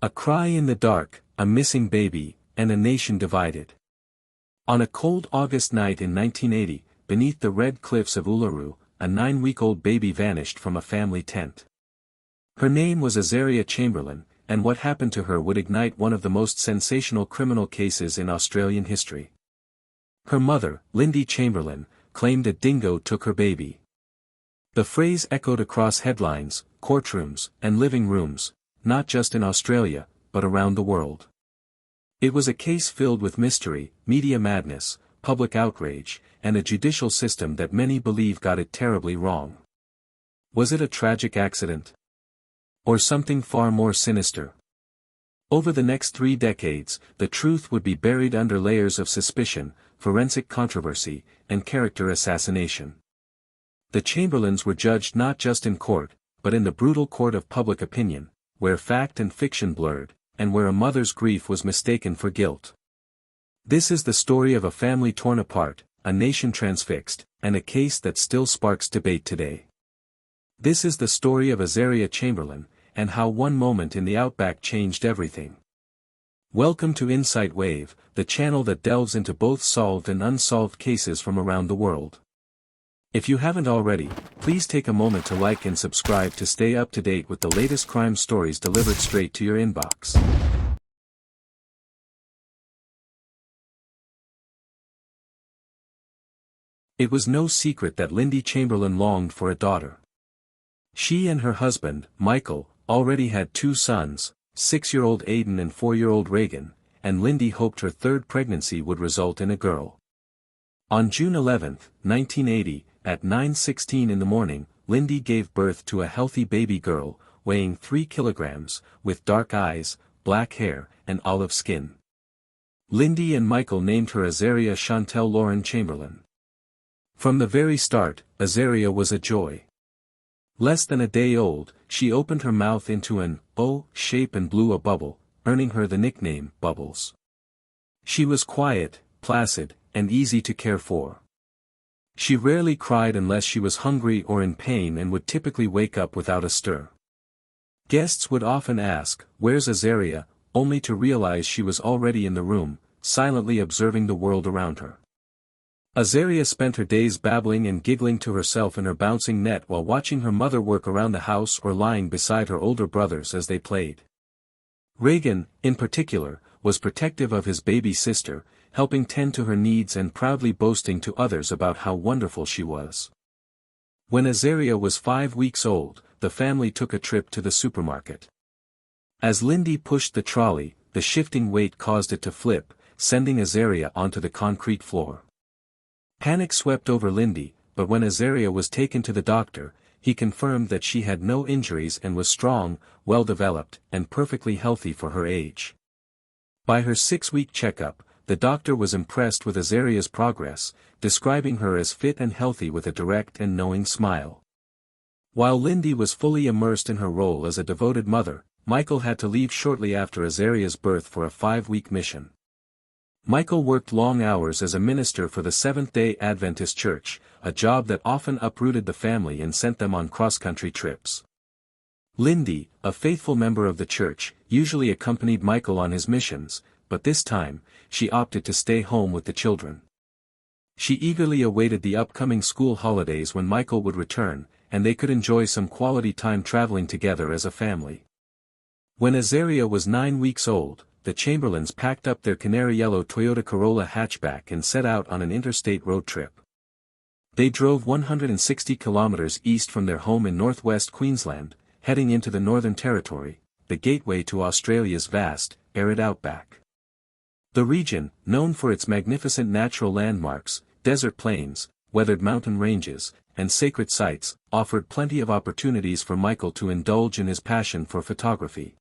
A cry in the dark, a missing baby, and a nation divided. On a cold August night in 1980, beneath the red cliffs of Uluru, a 9-week-old baby vanished from a family tent. Her name was Azaria Chamberlain, and what happened to her would ignite one of the most sensational criminal cases in Australian history. Her mother, Lindy Chamberlain, claimed a dingo took her baby. The phrase echoed across headlines, courtrooms, and living rooms, not just in Australia, but around the world. It was a case filled with mystery, media madness, public outrage, and a judicial system that many believe got it terribly wrong. Was it a tragic accident? Or something far more sinister? Over the next 3 decades, the truth would be buried under layers of suspicion, forensic controversy, and character assassination. The Chamberlains were judged not just in court, but in the brutal court of public opinion, where fact and fiction blurred, and where a mother's grief was mistaken for guilt. This is the story of a family torn apart, a nation transfixed, and a case that still sparks debate today. This is the story of Azaria Chamberlain, and how one moment in the outback changed everything. Welcome to InsightWave, the channel that delves into both solved and unsolved cases from around the world. If you haven't already, please take a moment to like and subscribe to stay up to date with the latest crime stories delivered straight to your inbox. It was no secret that Lindy Chamberlain longed for a daughter. She and her husband, Michael, already had 2 sons, 6-year-old Aiden and 4-year-old Reagan, and Lindy hoped her 3rd pregnancy would result in a girl. On June 11, 1980, at 9:16 in the morning, Lindy gave birth to a healthy baby girl, weighing 3 kilograms, with dark eyes, black hair, and olive skin. Lindy and Michael named her Azaria Chantel Lauren Chamberlain. From the very start, Azaria was a joy. Less than a day old, she opened her mouth into an O shape and blew a bubble, earning her the nickname Bubbles. She was quiet, placid, and easy to care for. She rarely cried unless she was hungry or in pain and would typically wake up without a stir. Guests would often ask, "Where's Azaria?" only to realize she was already in the room, silently observing the world around her. Azaria spent her days babbling and giggling to herself in her bouncing net while watching her mother work around the house or lying beside her older brothers as they played. Reagan, in particular, was protective of his baby sister, helping tend to her needs and proudly boasting to others about how wonderful she was. When Azaria was 5 weeks old, the family took a trip to the supermarket. As Lindy pushed the trolley, the shifting weight caused it to flip, sending Azaria onto the concrete floor. Panic swept over Lindy, but when Azaria was taken to the doctor, he confirmed that she had no injuries and was strong, well-developed, and perfectly healthy for her age. By her 6-week checkup, the doctor was impressed with Azaria's progress, describing her as fit and healthy with a direct and knowing smile. While Lindy was fully immersed in her role as a devoted mother, Michael had to leave shortly after Azaria's birth for a 5-week mission. Michael worked long hours as a minister for the Seventh-day Adventist Church, a job that often uprooted the family and sent them on cross-country trips. Lindy, a faithful member of the church, usually accompanied Michael on his missions, but this time, she opted to stay home with the children. She eagerly awaited the upcoming school holidays when Michael would return, and they could enjoy some quality time traveling together as a family. When Azaria was 9 weeks old, the Chamberlains packed up their canary yellow Toyota Corolla hatchback and set out on an interstate road trip. They drove 160 kilometers east from their home in northwest Queensland, heading into the Northern Territory, the gateway to Australia's vast, arid outback. The region, known for its magnificent natural landmarks, desert plains, weathered mountain ranges, and sacred sites, offered plenty of opportunities for Michael to indulge in his passion for photography.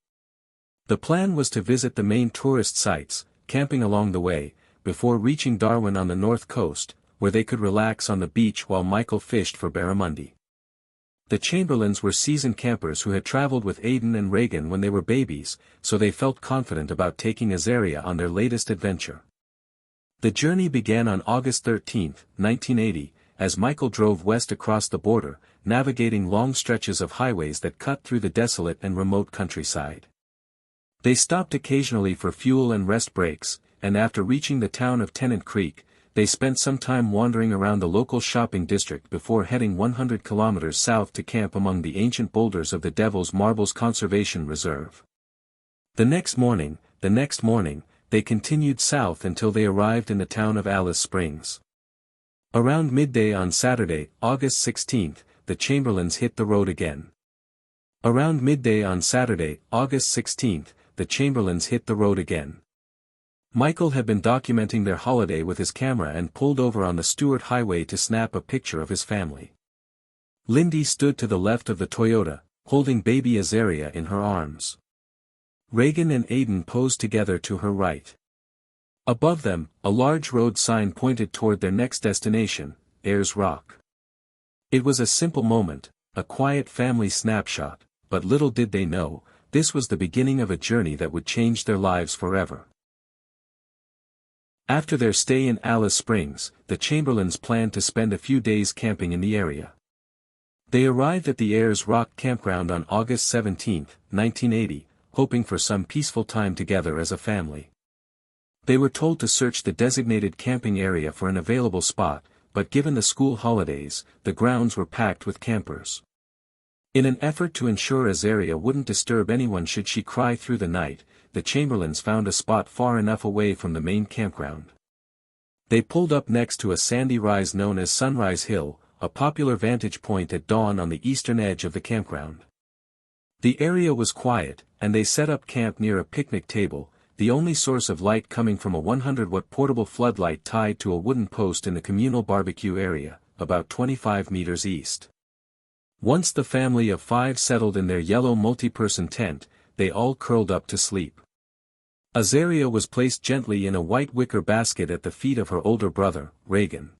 The plan was to visit the main tourist sites, camping along the way, before reaching Darwin on the north coast, where they could relax on the beach while Michael fished for barramundi. The Chamberlains were seasoned campers who had traveled with Aiden and Reagan when they were babies, so they felt confident about taking Azaria on their latest adventure. The journey began on August 13, 1980, as Michael drove west across the border, navigating long stretches of highways that cut through the desolate and remote countryside. They stopped occasionally for fuel and rest breaks, and after reaching the town of Tennant Creek, they spent some time wandering around the local shopping district before heading 100 kilometers south to camp among the ancient boulders of the Devil's Marbles Conservation Reserve. The next morning, they continued south until they arrived in the town of Alice Springs. Around midday on Saturday, August 16, the Chamberlains hit the road again. Around midday on Saturday, August 16, the Chamberlains hit the road again. Michael had been documenting their holiday with his camera and pulled over on the Stewart Highway to snap a picture of his family. Lindy stood to the left of the Toyota, holding baby Azaria in her arms. Reagan and Aiden posed together to her right. Above them, a large road sign pointed toward their next destination, Ayers Rock. It was a simple moment, a quiet family snapshot, but little did they know, this was the beginning of a journey that would change their lives forever. After their stay in Alice Springs, the Chamberlains planned to spend a few days camping in the area. They arrived at the Ayers Rock campground on August 17, 1980, hoping for some peaceful time together as a family. They were told to search the designated camping area for an available spot, but given the school holidays, the grounds were packed with campers. In an effort to ensure Azaria wouldn't disturb anyone should she cry through the night, the Chamberlains found a spot far enough away from the main campground. They pulled up next to a sandy rise known as Sunrise Hill, a popular vantage point at dawn on the eastern edge of the campground. The area was quiet, and they set up camp near a picnic table, the only source of light coming from a 100-watt portable floodlight tied to a wooden post in the communal barbecue area, about 25 meters east. Once the family of 5 settled in their yellow multi-person tent, they all curled up to sleep. Azaria was placed gently in a white wicker basket at the feet of her older brother, Reagan.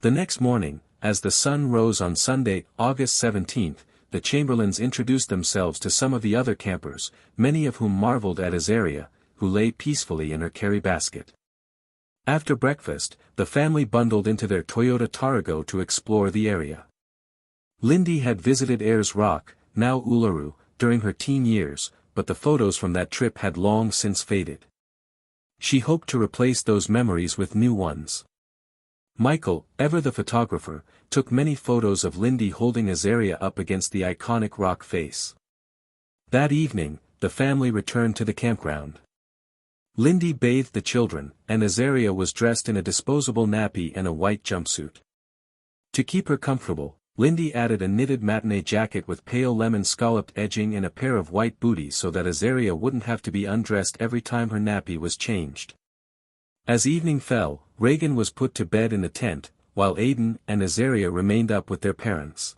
The next morning, as the sun rose on Sunday, August 17, the Chamberlains introduced themselves to some of the other campers, many of whom marveled at Azaria, who lay peacefully in her carry basket. After breakfast, the family bundled into their Toyota Tarago to explore the area. Lindy had visited Ayers Rock, now Uluru, during her teen years, but the photos from that trip had long since faded. She hoped to replace those memories with new ones. Michael, ever the photographer, took many photos of Lindy holding Azaria up against the iconic rock face. That evening, the family returned to the campground. Lindy bathed the children, and Azaria was dressed in a disposable nappy and a white jumpsuit. To keep her comfortable, Lindy added a knitted matinee jacket with pale lemon scalloped edging and a pair of white booties so that Azaria wouldn't have to be undressed every time her nappy was changed. As evening fell, Reagan was put to bed in the tent, while Aiden and Azaria remained up with their parents.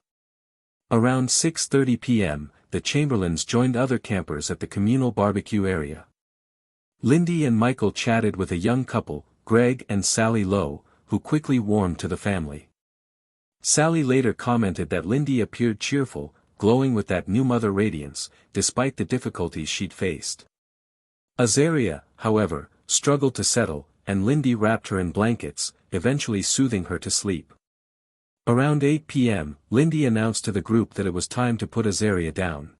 Around 6:30 p.m., the Chamberlains joined other campers at the communal barbecue area. Lindy and Michael chatted with a young couple, Greg and Sally Lowe, who quickly warmed to the family. Sally later commented that Lindy appeared cheerful, glowing with that new mother radiance, despite the difficulties she'd faced. Azaria, however, struggled to settle, and Lindy wrapped her in blankets, eventually soothing her to sleep. Around 8 p.m., Lindy announced to the group that it was time to put Azaria down.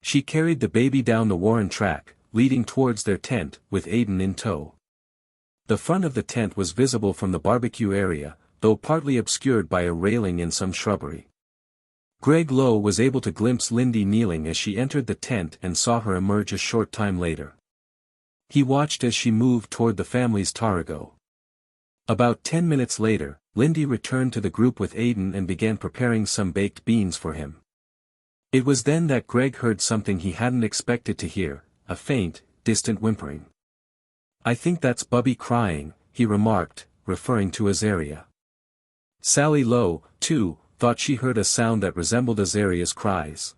She carried the baby down the worn track, leading towards their tent, with Aiden in tow. The front of the tent was visible from the barbecue area, though partly obscured by a railing and some shrubbery. Greg Lowe was able to glimpse Lindy kneeling as she entered the tent and saw her emerge a short time later. He watched as she moved toward the family's Tarago. About 10 minutes later, Lindy returned to the group with Aiden and began preparing some baked beans for him. It was then that Greg heard something he hadn't expected to hear, a faint, distant whimpering. "I think that's Bubby crying," he remarked, referring to Azaria. Sally Lowe, too, thought she heard a sound that resembled Azaria's cries.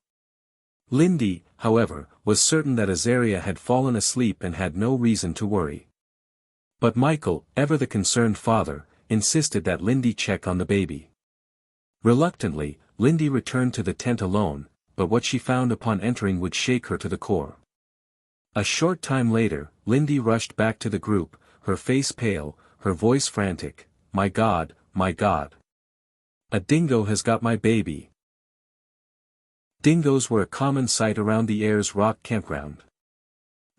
Lindy, however, was certain that Azaria had fallen asleep and had no reason to worry. But Michael, ever the concerned father, insisted that Lindy check on the baby. Reluctantly, Lindy returned to the tent alone, but what she found upon entering would shake her to the core. A short time later, Lindy rushed back to the group, her face pale, her voice frantic. My God, a dingo has got my baby." Dingoes were a common sight around the Ayers Rock campground.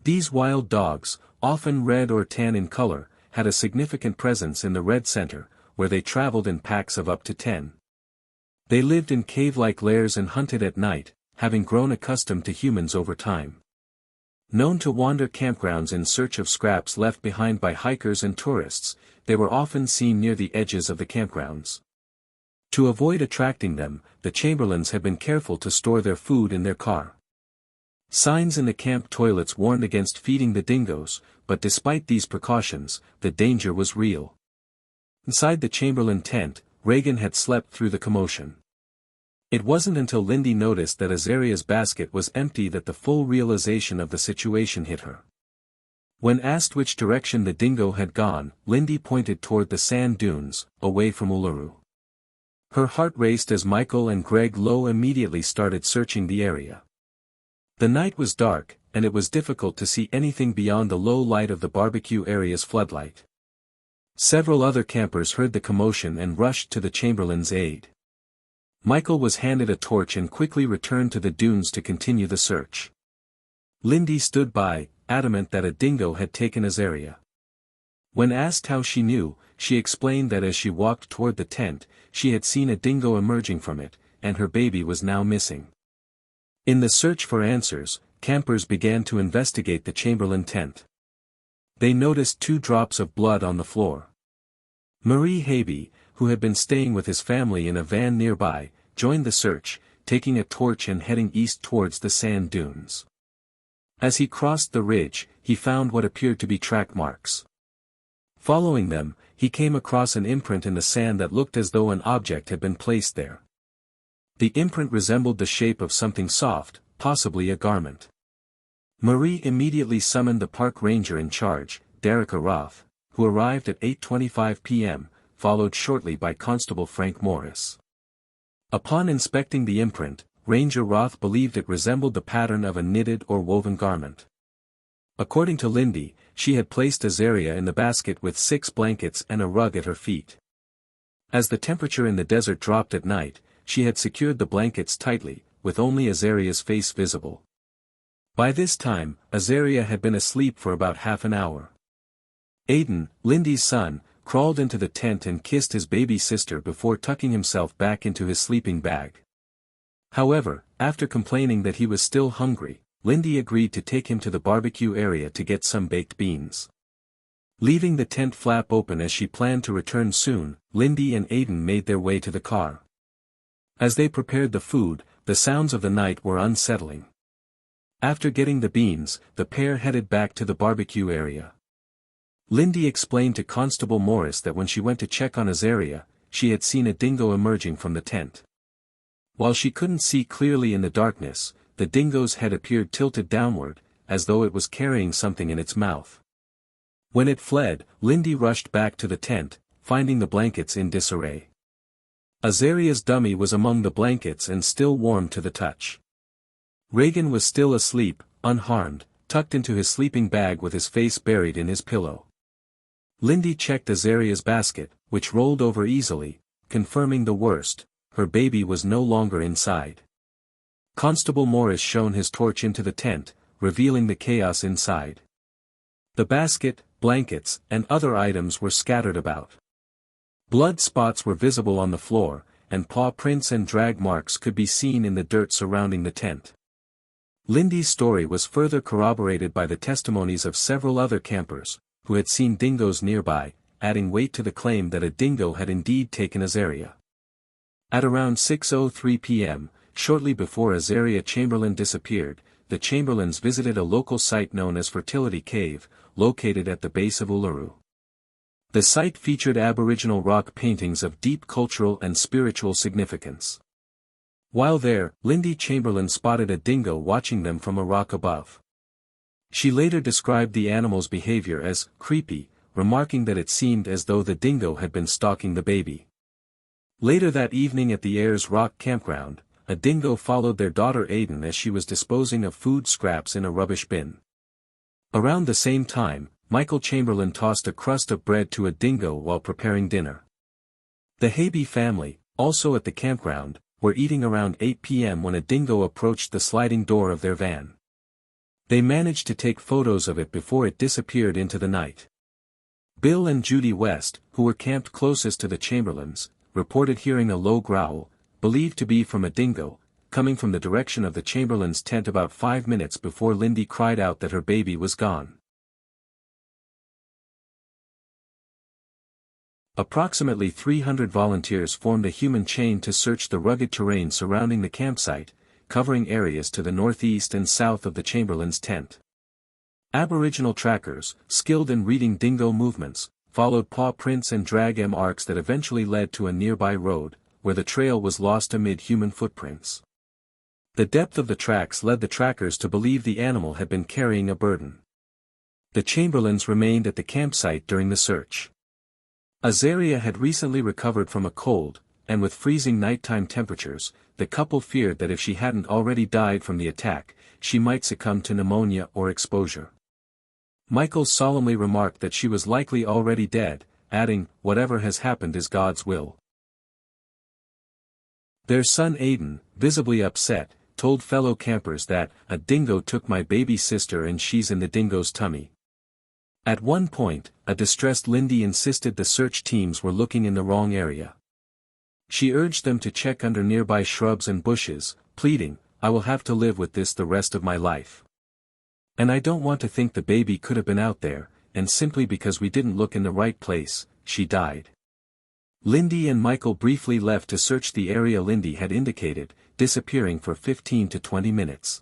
These wild dogs, often red or tan in color, had a significant presence in the red center, where they traveled in packs of up to 10. They lived in cave-like lairs and hunted at night, having grown accustomed to humans over time. Known to wander campgrounds in search of scraps left behind by hikers and tourists, they were often seen near the edges of the campgrounds. To avoid attracting them, the Chamberlains had been careful to store their food in their car. Signs in the camp toilets warned against feeding the dingoes, but despite these precautions, the danger was real. Inside the Chamberlain tent, Reagan had slept through the commotion. It wasn't until Lindy noticed that Azaria's basket was empty that the full realization of the situation hit her. When asked which direction the dingo had gone, Lindy pointed toward the sand dunes, away from Uluru. Her heart raced as Michael and Greg Lowe immediately started searching the area. The night was dark, and it was difficult to see anything beyond the low light of the barbecue area's floodlight. Several other campers heard the commotion and rushed to the Chamberlains' aid. Michael was handed a torch and quickly returned to the dunes to continue the search. Lindy stood by, adamant that a dingo had taken Azaria. When asked how she knew, she explained that as she walked toward the tent, she had seen a dingo emerging from it, and her baby was now missing. In the search for answers, campers began to investigate the Chamberlain tent. They noticed 2 drops of blood on the floor. Marie Habe, who had been staying with his family in a van nearby, joined the search, taking a torch and heading east towards the sand dunes. As he crossed the ridge, he found what appeared to be track marks. Following them, he came across an imprint in the sand that looked as though an object had been placed there. The imprint resembled the shape of something soft, possibly a garment. Marie immediately summoned the park ranger in charge, Derica Roth, who arrived at 8:25 p.m., followed shortly by Constable Frank Morris. Upon inspecting the imprint, Ranger Roth believed it resembled the pattern of a knitted or woven garment. According to Lindy, she had placed Azaria in the basket with 6 blankets and a rug at her feet. As the temperature in the desert dropped at night, she had secured the blankets tightly, with only Azaria's face visible. By this time, Azaria had been asleep for about half an hour. Aiden, Lindy's son, crawled into the tent and kissed his baby sister before tucking himself back into his sleeping bag. However, after complaining that he was still hungry, Lindy agreed to take him to the barbecue area to get some baked beans. Leaving the tent flap open as she planned to return soon, Lindy and Aiden made their way to the car. As they prepared the food, the sounds of the night were unsettling. After getting the beans, the pair headed back to the barbecue area. Lindy explained to Constable Morris that when she went to check on Azaria, she had seen a dingo emerging from the tent. While she couldn't see clearly in the darkness, the dingo's head appeared tilted downward, as though it was carrying something in its mouth. When it fled, Lindy rushed back to the tent, finding the blankets in disarray. Azaria's dummy was among the blankets and still warm to the touch. Reagan was still asleep, unharmed, tucked into his sleeping bag with his face buried in his pillow. Lindy checked Azaria's basket, which rolled over easily, confirming the worst: her baby was no longer inside. Constable Morris shone his torch into the tent, revealing the chaos inside. The basket, blankets, and other items were scattered about. Blood spots were visible on the floor, and paw prints and drag marks could be seen in the dirt surrounding the tent. Lindy's story was further corroborated by the testimonies of several other campers, who had seen dingoes nearby, adding weight to the claim that a dingo had indeed taken Azaria. At around 6:03 p.m., shortly before Azaria Chamberlain disappeared, the Chamberlains visited a local site known as Fertility Cave, located at the base of Uluru. The site featured Aboriginal rock paintings of deep cultural and spiritual significance. While there, Lindy Chamberlain spotted a dingo watching them from a rock above. She later described the animal's behavior as creepy, remarking that it seemed as though the dingo had been stalking the baby. Later that evening at the Ayers Rock campground, a dingo followed their daughter Aiden as she was disposing of food scraps in a rubbish bin. Around the same time, Michael Chamberlain tossed a crust of bread to a dingo while preparing dinner. The Habe family, also at the campground, were eating around 8 p.m. when a dingo approached the sliding door of their van. They managed to take photos of it before it disappeared into the night. Bill and Judy West, who were camped closest to the Chamberlains, reported hearing a low growl, believed to be from a dingo, coming from the direction of the Chamberlains' tent about 5 minutes before Lindy cried out that her baby was gone. Approximately 300 volunteers formed a human chain to search the rugged terrain surrounding the campsite, covering areas to the northeast and south of the Chamberlains' tent. Aboriginal trackers, skilled in reading dingo movements, followed paw prints and drag marks that eventually led to a nearby road, where the trail was lost amid human footprints. The depth of the tracks led the trackers to believe the animal had been carrying a burden. The Chamberlains remained at the campsite during the search. Azaria had recently recovered from a cold, and with freezing nighttime temperatures, the couple feared that if she hadn't already died from the attack, she might succumb to pneumonia or exposure. Michael solemnly remarked that she was likely already dead, adding, "Whatever has happened is God's will." Their son Aidan, visibly upset, told fellow campers that, "A dingo took my baby sister and she's in the dingo's tummy." At one point, a distressed Lindy insisted the search teams were looking in the wrong area. She urged them to check under nearby shrubs and bushes, pleading, "I will have to live with this the rest of my life. And I don't want to think the baby could have been out there, and simply because we didn't look in the right place, she died." Lindy and Michael briefly left to search the area Lindy had indicated, disappearing for 15 to 20 minutes.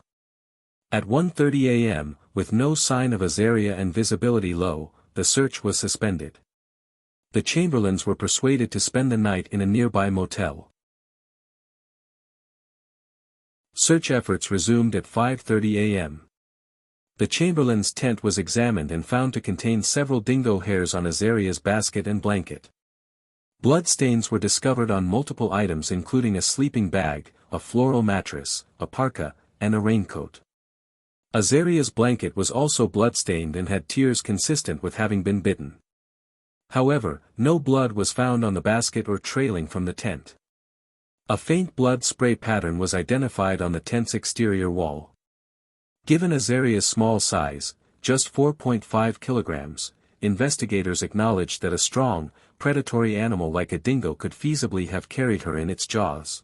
At 1:30 a.m., with no sign of Azaria and visibility low, the search was suspended. The Chamberlains were persuaded to spend the night in a nearby motel. Search efforts resumed at 5:30 a.m. The Chamberlains' tent was examined and found to contain several dingo hairs on Azaria's basket and blanket. Bloodstains were discovered on multiple items including a sleeping bag, a floral mattress, a parka, and a raincoat. Azaria's blanket was also bloodstained and had tears consistent with having been bitten. However, no blood was found on the basket or trailing from the tent. A faint blood spray pattern was identified on the tent's exterior wall. Given Azaria's small size, just 4.5 kilograms, investigators acknowledged that a strong, predatory animal like a dingo could feasibly have carried her in its jaws.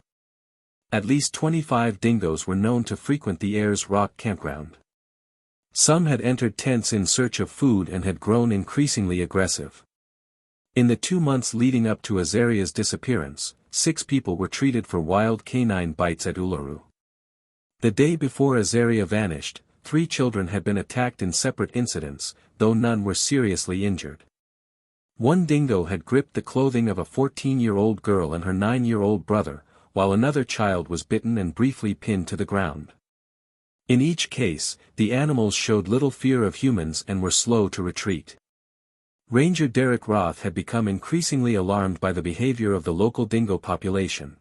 At least 25 dingoes were known to frequent the Ayers Rock campground. Some had entered tents in search of food and had grown increasingly aggressive. In the 2 months leading up to Azaria's disappearance, 6 people were treated for wild canine bites at Uluru. The day before Azaria vanished, 3 children had been attacked in separate incidents, though none were seriously injured. One dingo had gripped the clothing of a 14-year-old girl and her 9-year-old brother, while another child was bitten and briefly pinned to the ground. In each case, the animals showed little fear of humans and were slow to retreat. Ranger Derek Roth had become increasingly alarmed by the behavior of the local dingo population.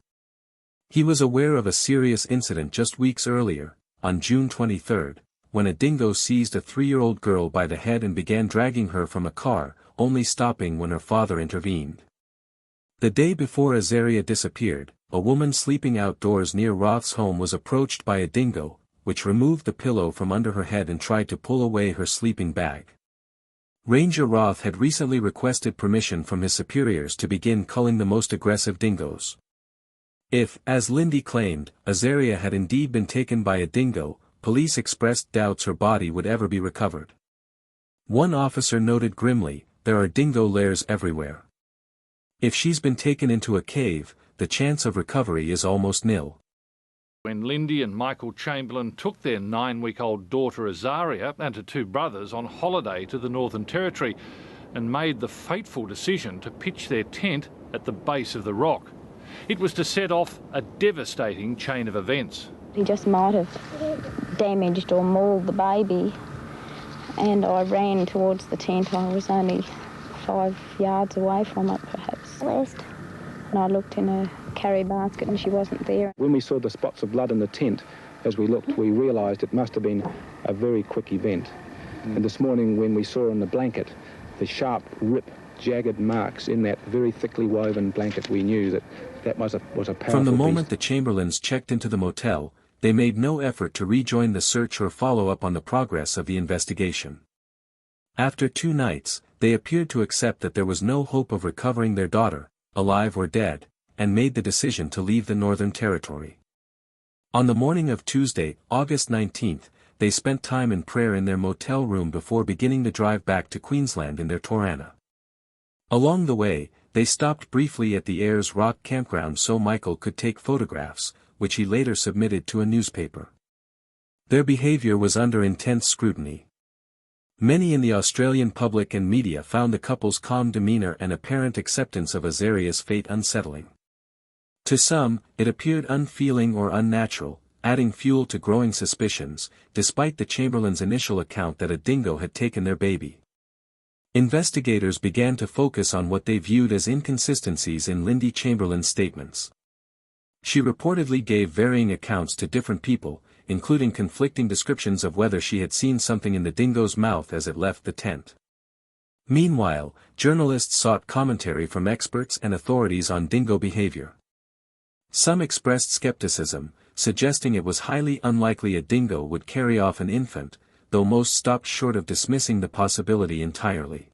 He was aware of a serious incident just weeks earlier, on June 23, when a dingo seized a 3-year-old girl by the head and began dragging her from a car, only stopping when her father intervened. The day before Azaria disappeared, a woman sleeping outdoors near Roth's home was approached by a dingo, which removed the pillow from under her head and tried to pull away her sleeping bag. Ranger Roth had recently requested permission from his superiors to begin culling the most aggressive dingoes. If, as Lindy claimed, Azaria had indeed been taken by a dingo, police expressed doubts her body would ever be recovered. One officer noted grimly, "There are dingo lairs everywhere. If she's been taken into a cave, the chance of recovery is almost nil." When Lindy and Michael Chamberlain took their 9-week-old daughter Azaria and her 2 brothers on holiday to the Northern Territory and made the fateful decision to pitch their tent at the base of the rock. It was to set off a devastating chain of events. He just might have damaged or mauled the baby, and I ran towards the tent. I was only 5 yards away from it, perhaps. And I looked in a carry basket and she wasn't there. When we saw the spots of blood in the tent, as we looked, we realised it must have been a very quick event. And this morning when we saw in the blanket the sharp, jagged marks in that very thickly woven blanket, we knew that that was a powerful From the moment beast. the Chamberlains checked into the motel, they made no effort to rejoin the search or follow up on the progress of the investigation. After 2 nights, they appeared to accept that there was no hope of recovering their daughter, alive or dead, and made the decision to leave the Northern Territory. On the morning of Tuesday, August 19, they spent time in prayer in their motel room before beginning the drive back to Queensland in their Torana. Along the way, they stopped briefly at the Ayers Rock campground so Michael could take photographs, which he later submitted to a newspaper. Their behavior was under intense scrutiny. Many in the Australian public and media found the couple's calm demeanour and apparent acceptance of Azaria's fate unsettling. To some, it appeared unfeeling or unnatural, adding fuel to growing suspicions, despite the Chamberlains' initial account that a dingo had taken their baby. Investigators began to focus on what they viewed as inconsistencies in Lindy Chamberlain's statements. She reportedly gave varying accounts to different people, including conflicting descriptions of whether she had seen something in the dingo's mouth as it left the tent. Meanwhile, journalists sought commentary from experts and authorities on dingo behavior. Some expressed skepticism, suggesting it was highly unlikely a dingo would carry off an infant, though most stopped short of dismissing the possibility entirely.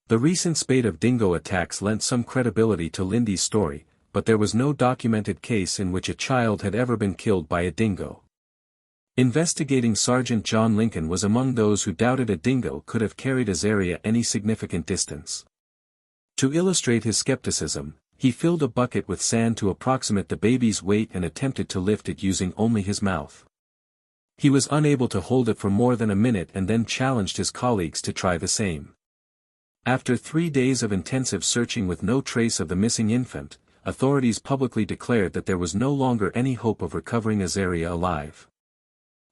The recent spate of dingo attacks lent some credibility to Lindy's story, but there was no documented case in which a child had ever been killed by a dingo. Investigating Sergeant John Lincoln was among those who doubted a dingo could have carried Azaria any significant distance. To illustrate his skepticism, he filled a bucket with sand to approximate the baby's weight and attempted to lift it using only his mouth. He was unable to hold it for more than a minute and then challenged his colleagues to try the same. After 3 days of intensive searching with no trace of the missing infant, authorities publicly declared that there was no longer any hope of recovering Azaria alive.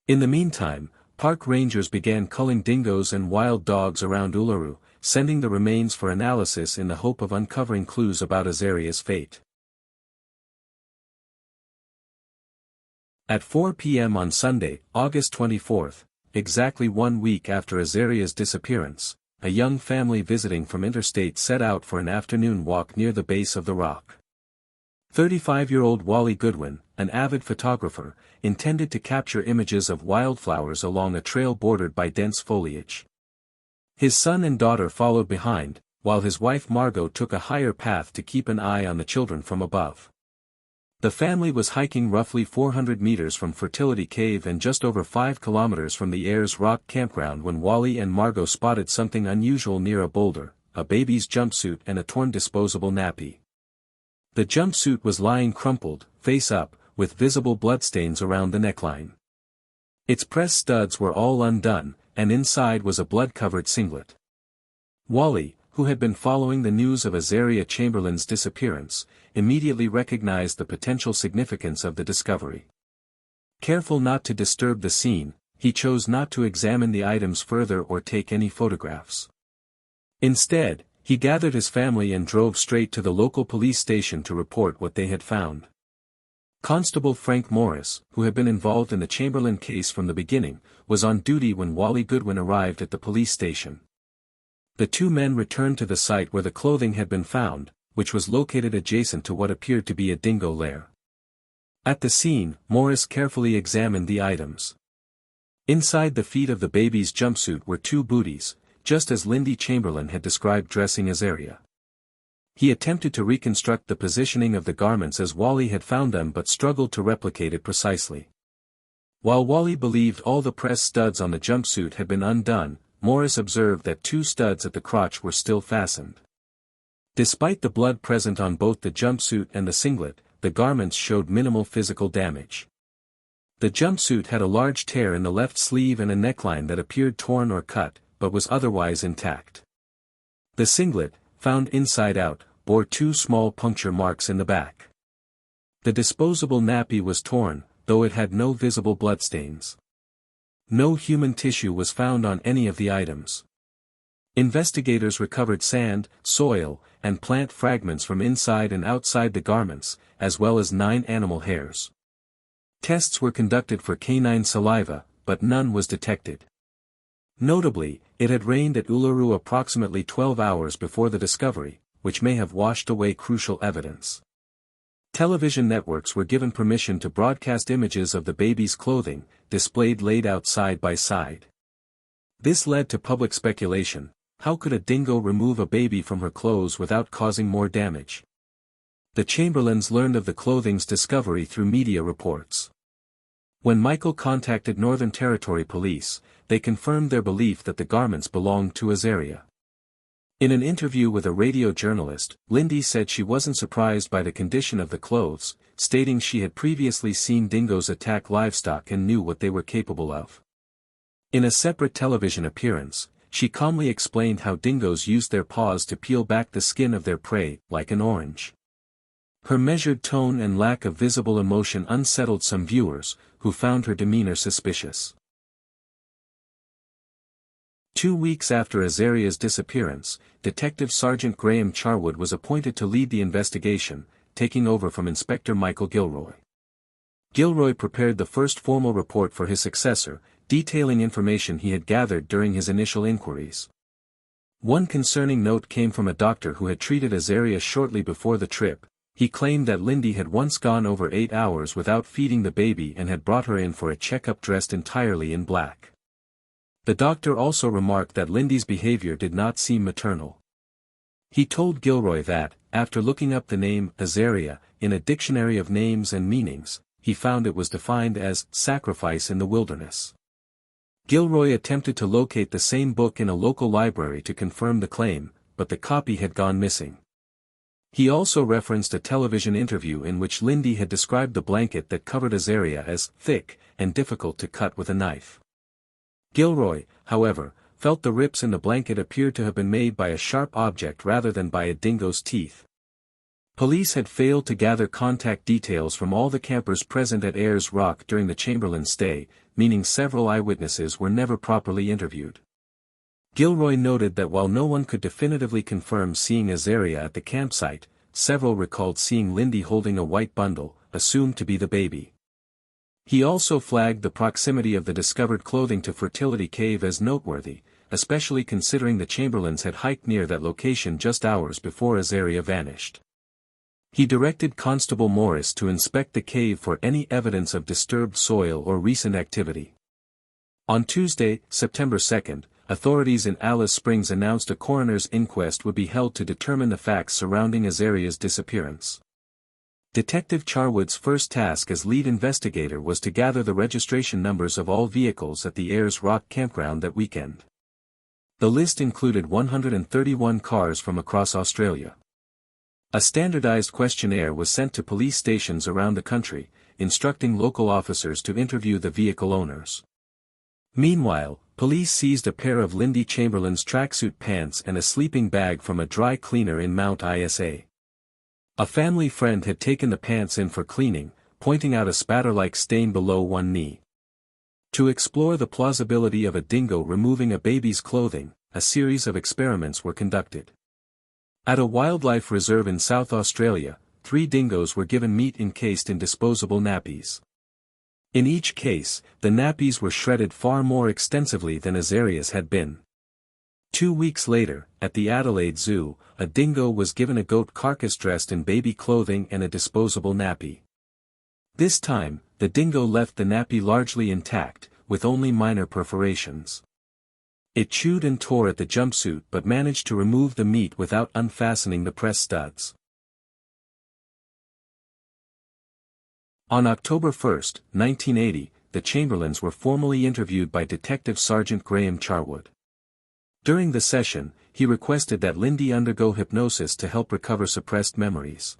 In the meantime, park rangers began culling dingoes and wild dogs around Uluru, sending the remains for analysis in the hope of uncovering clues about Azaria's fate. At 4 p.m. on Sunday, August 24, exactly 1 week after Azaria's disappearance, a young family visiting from interstate set out for an afternoon walk near the base of the rock. 35-year-old Wally Goodwin, an avid photographer, intended to capture images of wildflowers along a trail bordered by dense foliage. His son and daughter followed behind, while his wife Margot took a higher path to keep an eye on the children from above. The family was hiking roughly 400 meters from Fertility Cave and just over 5 kilometers from the Ayers Rock campground when Wally and Margot spotted something unusual near a boulder, a baby's jumpsuit and a torn disposable nappy. The jumpsuit was lying crumpled, face up, with visible bloodstains around the neckline. Its press studs were all undone, and inside was a blood-covered singlet. Wally, who had been following the news of Azaria Chamberlain's disappearance, immediately recognized the potential significance of the discovery. Careful not to disturb the scene, he chose not to examine the items further or take any photographs. Instead, he gathered his family and drove straight to the local police station to report what they had found. Constable Frank Morris, who had been involved in the Chamberlain case from the beginning, was on duty when Wally Goodwin arrived at the police station. The two men returned to the site where the clothing had been found, which was located adjacent to what appeared to be a dingo lair. At the scene, Morris carefully examined the items. Inside the feet of the baby's jumpsuit were 2 booties, just as Lindy Chamberlain had described dressing Azaria. He attempted to reconstruct the positioning of the garments as Wally had found them but struggled to replicate it precisely. While Wally believed all the press studs on the jumpsuit had been undone, Morris observed that 2 studs at the crotch were still fastened. Despite the blood present on both the jumpsuit and the singlet, the garments showed minimal physical damage. The jumpsuit had a large tear in the left sleeve and a neckline that appeared torn or cut, but was otherwise intact. The singlet, found inside out, bore 2 small puncture marks in the back. The disposable nappy was torn, though it had no visible bloodstains. No human tissue was found on any of the items. Investigators recovered sand, soil, and plant fragments from inside and outside the garments, as well as 9 animal hairs. Tests were conducted for canine saliva, but none was detected. Notably, it had rained at Uluru approximately 12 hours before the discovery, which may have washed away crucial evidence. Television networks were given permission to broadcast images of the baby's clothing, displayed laid out side by side. This led to public speculation: how could a dingo remove a baby from her clothes without causing more damage? The Chamberlains learned of the clothing's discovery through media reports. When Michael contacted Northern Territory Police, they confirmed their belief that the garments belonged to Azaria. In an interview with a radio journalist, Lindy said she wasn't surprised by the condition of the clothes, stating she had previously seen dingoes attack livestock and knew what they were capable of. In a separate television appearance, she calmly explained how dingoes use their paws to peel back the skin of their prey, like an orange. Her measured tone and lack of visible emotion unsettled some viewers, who found her demeanor suspicious. 2 weeks after Azaria's disappearance, Detective Sergeant Graham Charwood was appointed to lead the investigation, taking over from Inspector Michael Gilroy. Gilroy prepared the first formal report for his successor, detailing information he had gathered during his initial inquiries. One concerning note came from a doctor who had treated Azaria shortly before the trip. He claimed that Lindy had once gone over 8 hours without feeding the baby and had brought her in for a checkup dressed entirely in black. The doctor also remarked that Lindy's behavior did not seem maternal. He told Gilroy that, after looking up the name Azaria in a dictionary of names and meanings, he found it was defined as sacrifice in the wilderness. Gilroy attempted to locate the same book in a local library to confirm the claim, but the copy had gone missing. He also referenced a television interview in which Lindy had described the blanket that covered Azaria as thick and difficult to cut with a knife. Gilroy, however, felt the rips in the blanket appeared to have been made by a sharp object rather than by a dingo's teeth. Police had failed to gather contact details from all the campers present at Ayers Rock during the Chamberlain stay, meaning several eyewitnesses were never properly interviewed. Gilroy noted that while no one could definitively confirm seeing Azaria at the campsite, several recalled seeing Lindy holding a white bundle, assumed to be the baby. He also flagged the proximity of the discovered clothing to Fertility Cave as noteworthy, especially considering the Chamberlains had hiked near that location just hours before Azaria vanished. He directed Constable Morris to inspect the cave for any evidence of disturbed soil or recent activity. On Tuesday, September 2nd, authorities in Alice Springs announced a coroner's inquest would be held to determine the facts surrounding Azaria's disappearance. Detective Charwood's first task as lead investigator was to gather the registration numbers of all vehicles at the Ayers Rock campground that weekend. The list included 131 cars from across Australia. A standardized questionnaire was sent to police stations around the country, instructing local officers to interview the vehicle owners. Meanwhile, police seized a pair of Lindy Chamberlain's tracksuit pants and a sleeping bag from a dry cleaner in Mount Isa. A family friend had taken the pants in for cleaning, pointing out a spatter-like stain below one knee. To explore the plausibility of a dingo removing a baby's clothing, a series of experiments were conducted. At a wildlife reserve in South Australia, 3 dingoes were given meat encased in disposable nappies. In each case, the nappies were shredded far more extensively than Azaria's had been. 2 weeks later, at the Adelaide Zoo, a dingo was given a goat carcass dressed in baby clothing and a disposable nappy. This time, the dingo left the nappy largely intact, with only minor perforations. It chewed and tore at the jumpsuit but managed to remove the meat without unfastening the press studs. On October 1, 1980, the Chamberlains were formally interviewed by Detective Sergeant Graham Charwood. During the session, he requested that Lindy undergo hypnosis to help recover suppressed memories.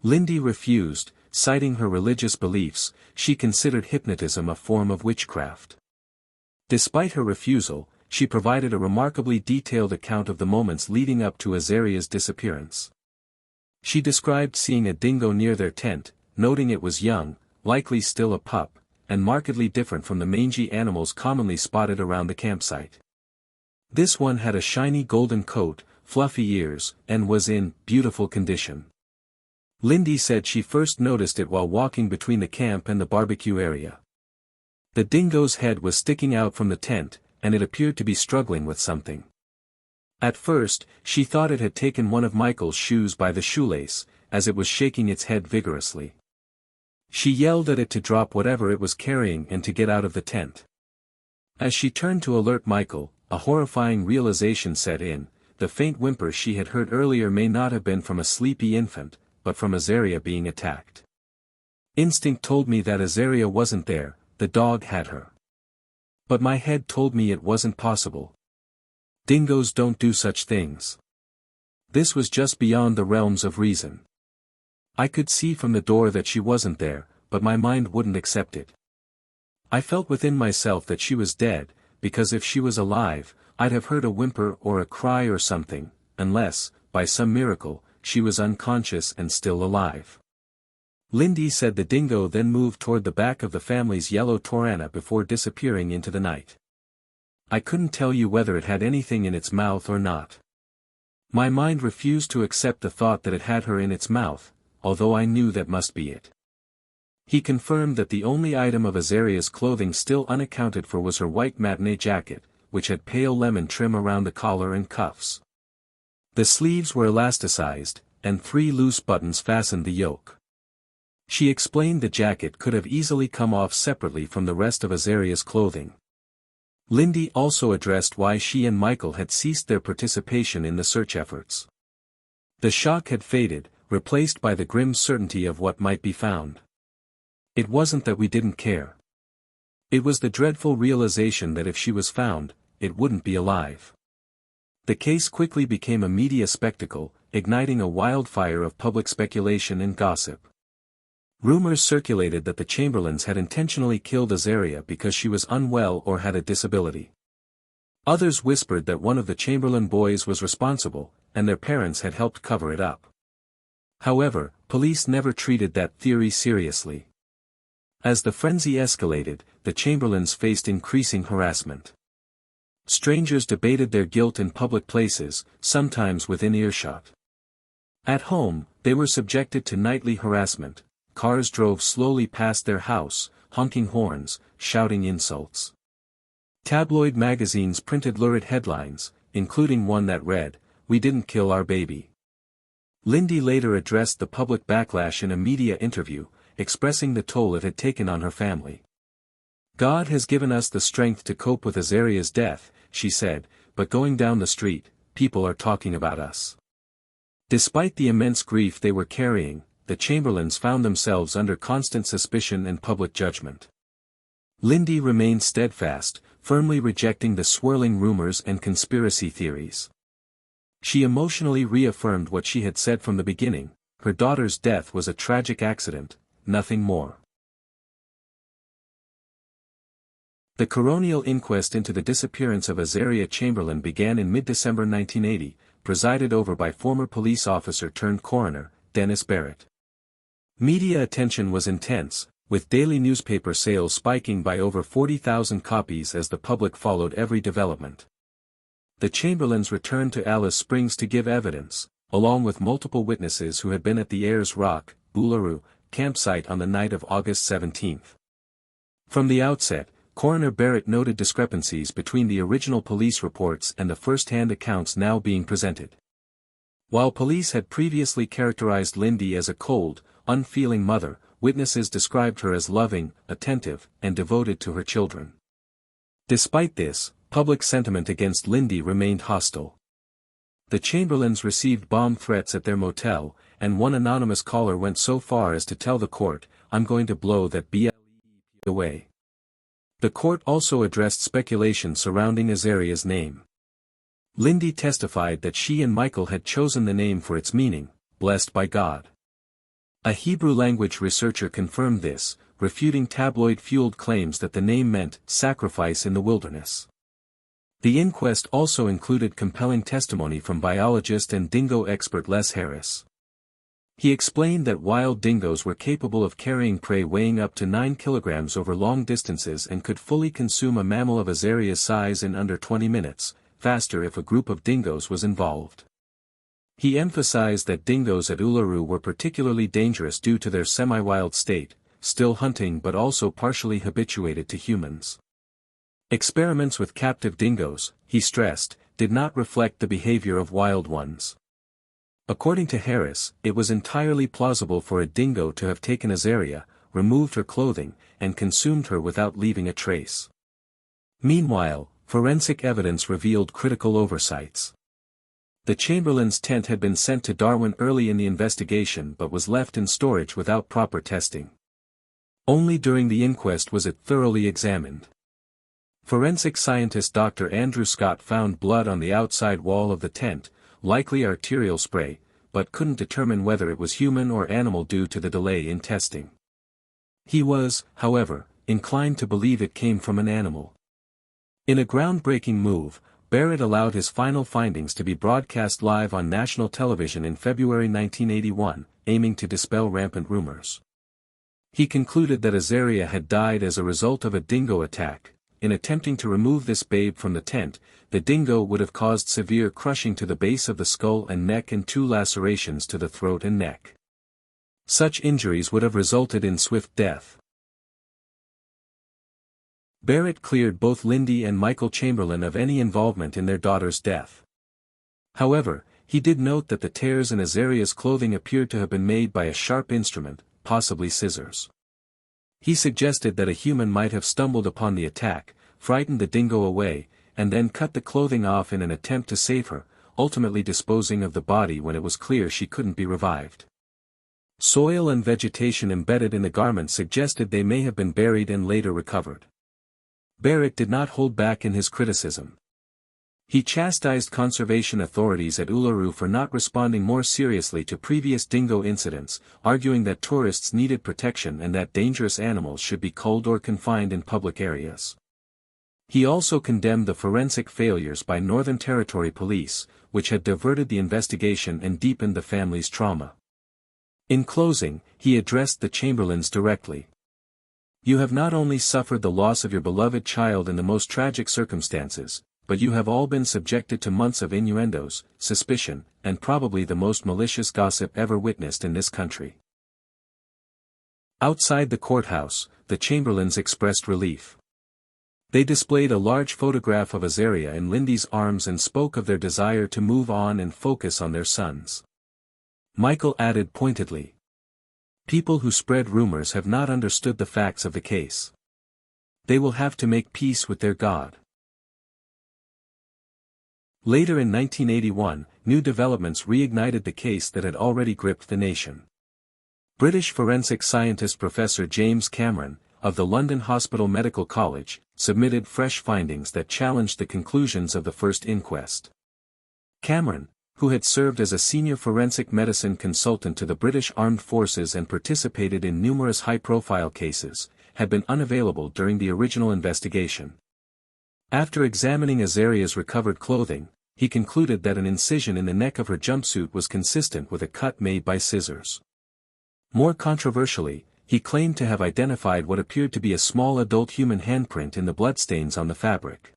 Lindy refused, citing her religious beliefs. She considered hypnotism a form of witchcraft. Despite her refusal, she provided a remarkably detailed account of the moments leading up to Azaria's disappearance. She described seeing a dingo near their tent, noting it was young, likely still a pup, and markedly different from the mangy animals commonly spotted around the campsite. This one had a shiny golden coat, fluffy ears, and was in beautiful condition. Lindy said she first noticed it while walking between the camp and the barbecue area. The dingo's head was sticking out from the tent, and it appeared to be struggling with something. At first, she thought it had taken one of Michael's shoes by the shoelace, as it was shaking its head vigorously. She yelled at it to drop whatever it was carrying and to get out of the tent. As she turned to alert Michael, a horrifying realization set in. The faint whimper she had heard earlier may not have been from a sleepy infant, but from Azaria being attacked. Instinct told me that Azaria wasn't there, the dog had her. But my head told me it wasn't possible. Dingoes don't do such things. This was just beyond the realms of reason. I could see from the door that she wasn't there, but my mind wouldn't accept it. I felt within myself that she was dead, because if she was alive, I'd have heard a whimper or a cry or something, unless, by some miracle, she was unconscious and still alive. Lindy said the dingo then moved toward the back of the family's yellow Torana before disappearing into the night. I couldn't tell you whether it had anything in its mouth or not. My mind refused to accept the thought that it had her in its mouth, although I knew that must be it. He confirmed that the only item of Azaria's clothing still unaccounted for was her white matinee jacket, which had pale lemon trim around the collar and cuffs. The sleeves were elasticized, and 3 loose buttons fastened the yoke. She explained the jacket could have easily come off separately from the rest of Azaria's clothing. Lindy also addressed why she and Michael had ceased their participation in the search efforts. The shock had faded, replaced by the grim certainty of what might be found. It wasn't that we didn't care. It was the dreadful realization that if she was found, it wouldn't be alive. The case quickly became a media spectacle, igniting a wildfire of public speculation and gossip. Rumors circulated that the Chamberlains had intentionally killed Azaria because she was unwell or had a disability. Others whispered that one of the Chamberlain boys was responsible, and their parents had helped cover it up. However, police never treated that theory seriously. As the frenzy escalated, the Chamberlains faced increasing harassment. Strangers debated their guilt in public places, sometimes within earshot. At home, they were subjected to nightly harassment. Cars drove slowly past their house, honking horns, shouting insults. Tabloid magazines printed lurid headlines, including one that read, "We didn't kill our baby." Lindy later addressed the public backlash in a media interview, expressing the toll it had taken on her family. "God has given us the strength to cope with Azaria's death," she said, "but going down the street, people are talking about us." Despite the immense grief they were carrying, the Chamberlains found themselves under constant suspicion and public judgment. Lindy remained steadfast, firmly rejecting the swirling rumors and conspiracy theories. She emotionally reaffirmed what she had said from the beginning: her daughter's death was a tragic accident, nothing more. The coronial inquest into the disappearance of Azaria Chamberlain began in mid-December 1980, presided over by former police officer turned coroner, Dennis Barrett. Media attention was intense, with daily newspaper sales spiking by over 40,000 copies as the public followed every development. The Chamberlains returned to Alice Springs to give evidence, along with multiple witnesses who had been at the Ayers Rock, Uluru, campsite on the night of August 17. From the outset, Coroner Barrett noted discrepancies between the original police reports and the first-hand accounts now being presented. While police had previously characterized Lindy as a cold, unfeeling mother, witnesses described her as loving, attentive, and devoted to her children. Despite this, public sentiment against Lindy remained hostile. The Chamberlains received bomb threats at their motel, and one anonymous caller went so far as to tell the court, "I'm going to blow that BLE away." The court also addressed speculation surrounding Azaria's name. Lindy testified that she and Michael had chosen the name for its meaning, "blessed by God." A Hebrew-language researcher confirmed this, refuting tabloid-fueled claims that the name meant sacrifice in the wilderness. The inquest also included compelling testimony from biologist and dingo expert Les Harris. He explained that wild dingoes were capable of carrying prey weighing up to 9 kilograms over long distances and could fully consume a mammal of Azaria's size in under 20 minutes, faster if a group of dingoes was involved. He emphasized that dingoes at Uluru were particularly dangerous due to their semi-wild state, still hunting but also partially habituated to humans. Experiments with captive dingoes, he stressed, did not reflect the behavior of wild ones. According to Harris, it was entirely plausible for a dingo to have taken Azaria, removed her clothing, and consumed her without leaving a trace. Meanwhile, forensic evidence revealed critical oversights. The Chamberlain's tent had been sent to Darwin early in the investigation but was left in storage without proper testing. Only during the inquest was it thoroughly examined. Forensic scientist Dr. Andrew Scott found blood on the outside wall of the tent, likely arterial spray, but couldn't determine whether it was human or animal due to the delay in testing. He was, however, inclined to believe it came from an animal. In a groundbreaking move, Barrett allowed his final findings to be broadcast live on national television in February 1981, aiming to dispel rampant rumors. He concluded that Azaria had died as a result of a dingo attack. In attempting to remove this babe from the tent, the dingo would have caused severe crushing to the base of the skull and neck and 2 lacerations to the throat and neck. Such injuries would have resulted in swift death. Barrett cleared both Lindy and Michael Chamberlain of any involvement in their daughter's death. However, he did note that the tears in Azaria's clothing appeared to have been made by a sharp instrument, possibly scissors. He suggested that a human might have stumbled upon the attack, frightened the dingo away, and then cut the clothing off in an attempt to save her, ultimately disposing of the body when it was clear she couldn't be revived. Soil and vegetation embedded in the garments suggested they may have been buried and later recovered. Barrett did not hold back in his criticism. He chastised conservation authorities at Uluru for not responding more seriously to previous dingo incidents, arguing that tourists needed protection and that dangerous animals should be culled or confined in public areas. He also condemned the forensic failures by Northern Territory Police, which had diverted the investigation and deepened the family's trauma. In closing, he addressed the Chamberlains directly. "You have not only suffered the loss of your beloved child in the most tragic circumstances, but you have all been subjected to months of innuendos, suspicion, and probably the most malicious gossip ever witnessed in this country." Outside the courthouse, the Chamberlains expressed relief. They displayed a large photograph of Azaria in Lindy's arms and spoke of their desire to move on and focus on their sons. Michael added pointedly, "People who spread rumors have not understood the facts of the case. They will have to make peace with their God." Later in 1981, new developments reignited the case that had already gripped the nation. British forensic scientist Professor James Cameron, of the London Hospital Medical College, submitted fresh findings that challenged the conclusions of the first inquest. Cameron, who had served as a senior forensic medicine consultant to the British Armed Forces and participated in numerous high-profile cases, had been unavailable during the original investigation. After examining Azaria's recovered clothing, he concluded that an incision in the neck of her jumpsuit was consistent with a cut made by scissors. More controversially, he claimed to have identified what appeared to be a small adult human handprint in the bloodstains on the fabric.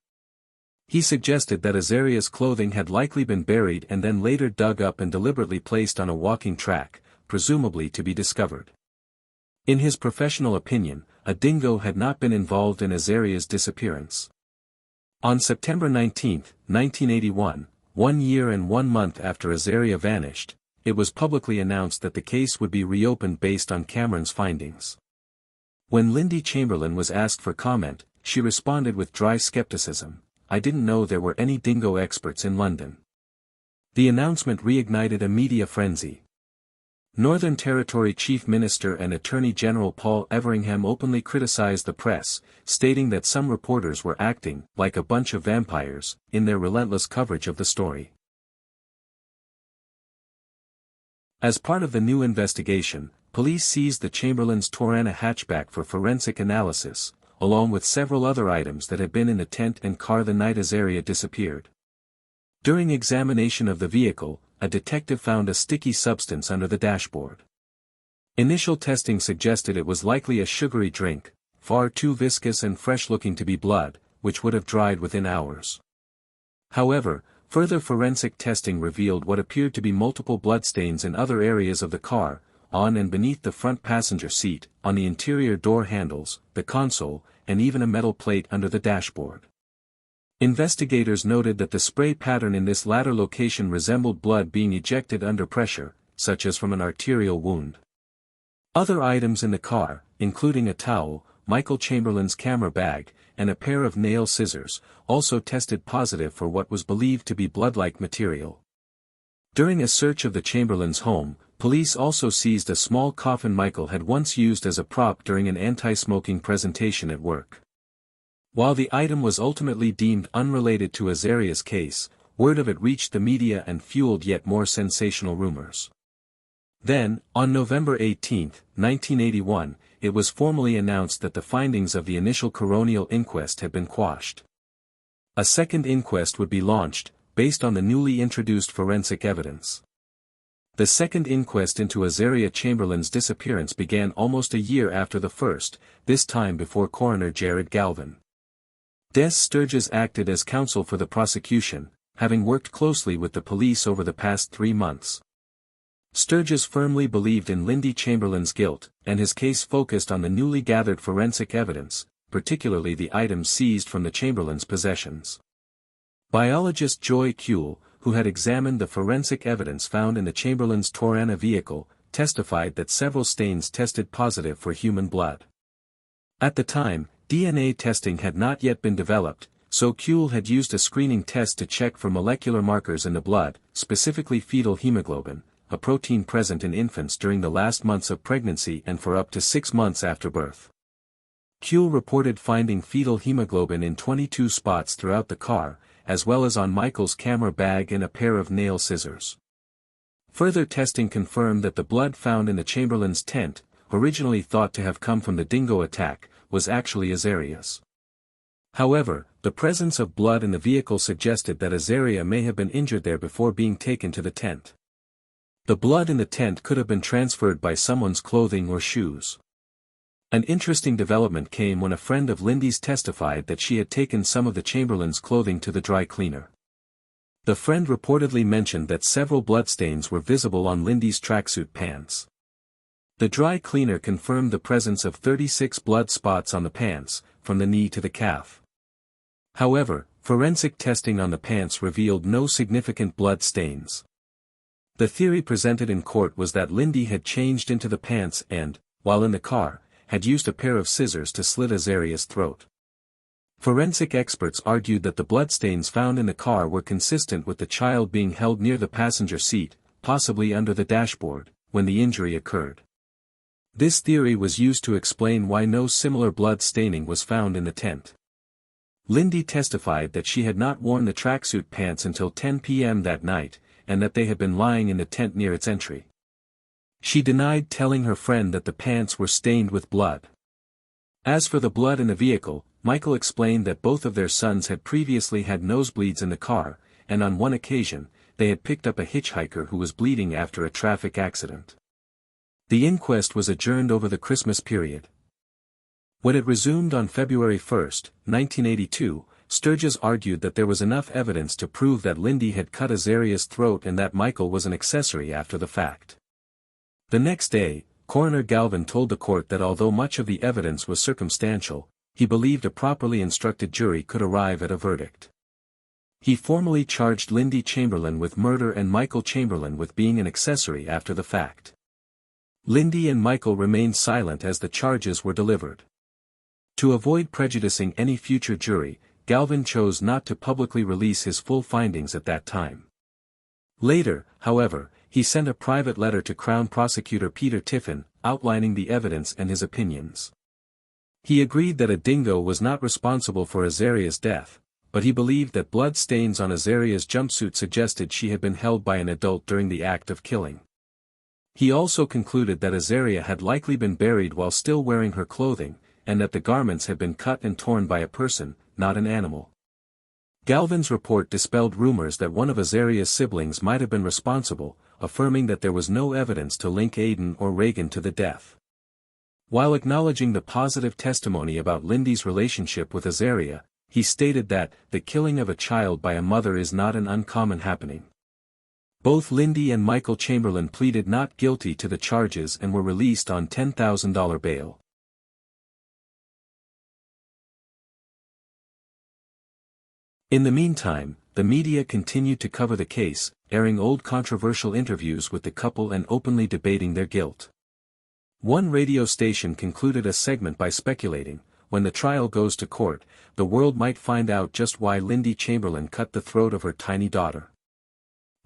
He suggested that Azaria's clothing had likely been buried and then later dug up and deliberately placed on a walking track, presumably to be discovered. In his professional opinion, a dingo had not been involved in Azaria's disappearance. On September 19, 1981, 1 year and 1 month after Azaria vanished, it was publicly announced that the case would be reopened based on Cameron's findings. When Lindy Chamberlain was asked for comment, she responded with dry skepticism, "I didn't know there were any dingo experts in London." The announcement reignited a media frenzy. Northern Territory Chief Minister and Attorney General Paul Everingham openly criticized the press, stating that some reporters were acting like a bunch of vampires in their relentless coverage of the story. As part of the new investigation, police seized the Chamberlain's Torana hatchback for forensic analysis, along with several other items that had been in the tent and car the night Azaria disappeared. During examination of the vehicle, a detective found a sticky substance under the dashboard. Initial testing suggested it was likely a sugary drink, far too viscous and fresh-looking to be blood, which would have dried within hours. However, further forensic testing revealed what appeared to be multiple bloodstains in other areas of the car, on and beneath the front passenger seat, on the interior door handles, the console, and even a metal plate under the dashboard. Investigators noted that the spray pattern in this latter location resembled blood being ejected under pressure, such as from an arterial wound. Other items in the car, including a towel, Michael Chamberlain's camera bag, and a pair of nail scissors, also tested positive for what was believed to be blood-like material. During a search of the Chamberlains' home, police also seized a small coffin Michael had once used as a prop during an anti-smoking presentation at work. While the item was ultimately deemed unrelated to Azaria's case, word of it reached the media and fueled yet more sensational rumors. Then, on November 18, 1981, it was formally announced that the findings of the initial coronial inquest had been quashed. A second inquest would be launched, based on the newly introduced forensic evidence. The second inquest into Azaria Chamberlain's disappearance began almost a year after the first, this time before coroner Jared Galvin. Des Sturges acted as counsel for the prosecution, having worked closely with the police over the past 3 months. Sturges firmly believed in Lindy Chamberlain's guilt, and his case focused on the newly gathered forensic evidence, particularly the items seized from the Chamberlains' possessions. Biologist Joy Kuehl, who had examined the forensic evidence found in the Chamberlains' Torana vehicle, testified that several stains tested positive for human blood. At the time, DNA testing had not yet been developed, so Kuehl had used a screening test to check for molecular markers in the blood, specifically fetal hemoglobin, a protein present in infants during the last months of pregnancy and for up to 6 months after birth. Kuehl reported finding fetal hemoglobin in 22 spots throughout the car, as well as on Michael's camera bag and a pair of nail scissors. Further testing confirmed that the blood found in the Chamberlains' tent, originally thought to have come from the Dingo attack, was actually Azaria's. However, the presence of blood in the vehicle suggested that Azaria may have been injured there before being taken to the tent. The blood in the tent could have been transferred by someone's clothing or shoes. An interesting development came when a friend of Lindy's testified that she had taken some of the Chamberlains' clothing to the dry cleaner. The friend reportedly mentioned that several bloodstains were visible on Lindy's tracksuit pants. The dry cleaner confirmed the presence of 36 blood spots on the pants, from the knee to the calf. However, forensic testing on the pants revealed no significant blood stains. The theory presented in court was that Lindy had changed into the pants and, while in the car, had used a pair of scissors to slit Azaria's throat. Forensic experts argued that the bloodstains found in the car were consistent with the child being held near the passenger seat, possibly under the dashboard, when the injury occurred. This theory was used to explain why no similar blood staining was found in the tent. Lindy testified that she had not worn the tracksuit pants until 10 p.m. that night, and that they had been lying in the tent near its entry. She denied telling her friend that the pants were stained with blood. As for the blood in the vehicle, Michael explained that both of their sons had previously had nosebleeds in the car, and on one occasion, they had picked up a hitchhiker who was bleeding after a traffic accident. The inquest was adjourned over the Christmas period. When it resumed on February 1, 1982, Sturges argued that there was enough evidence to prove that Lindy had cut Azaria's throat and that Michael was an accessory after the fact. The next day, Coroner Galvin told the court that although much of the evidence was circumstantial, he believed a properly instructed jury could arrive at a verdict. He formally charged Lindy Chamberlain with murder and Michael Chamberlain with being an accessory after the fact. Lindy and Michael remained silent as the charges were delivered. To avoid prejudicing any future jury, Galvin chose not to publicly release his full findings at that time. Later, however, he sent a private letter to Crown Prosecutor Peter Tiffin, outlining the evidence and his opinions. He agreed that a dingo was not responsible for Azaria's death, but he believed that blood stains on Azaria's jumpsuit suggested she had been held by an adult during the act of killing. He also concluded that Azaria had likely been buried while still wearing her clothing, and that the garments had been cut and torn by a person, not an animal. Galvin's report dispelled rumors that one of Azaria's siblings might have been responsible, affirming that there was no evidence to link Aidan or Reagan to the death. While acknowledging the positive testimony about Lindy's relationship with Azaria, he stated that the killing of a child by a mother is not an uncommon happening. Both Lindy and Michael Chamberlain pleaded not guilty to the charges and were released on $10,000 bail. In the meantime, the media continued to cover the case, airing old controversial interviews with the couple and openly debating their guilt. One radio station concluded a segment by speculating, when the trial goes to court, the world might find out just why Lindy Chamberlain cut the throat of her tiny daughter.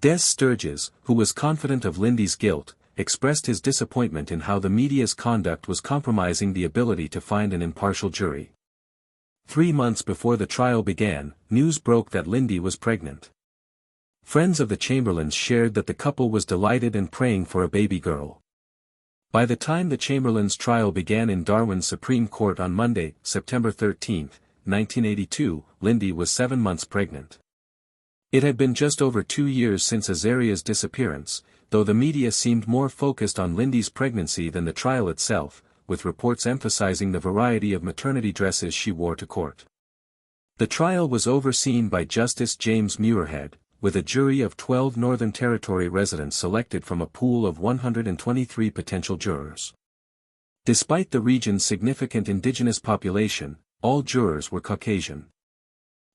Des Sturges, who was confident of Lindy's guilt, expressed his disappointment in how the media's conduct was compromising the ability to find an impartial jury. 3 months before the trial began, news broke that Lindy was pregnant. Friends of the Chamberlains shared that the couple was delighted and praying for a baby girl. By the time the Chamberlains' trial began in Darwin's Supreme Court on Monday, September 13, 1982, Lindy was 7 months pregnant. It had been just over 2 years since Azaria's disappearance, though the media seemed more focused on Lindy's pregnancy than the trial itself, with reports emphasizing the variety of maternity dresses she wore to court. The trial was overseen by Justice James Muirhead, with a jury of 12 Northern Territory residents selected from a pool of 123 potential jurors. Despite the region's significant Indigenous population, all jurors were Caucasian.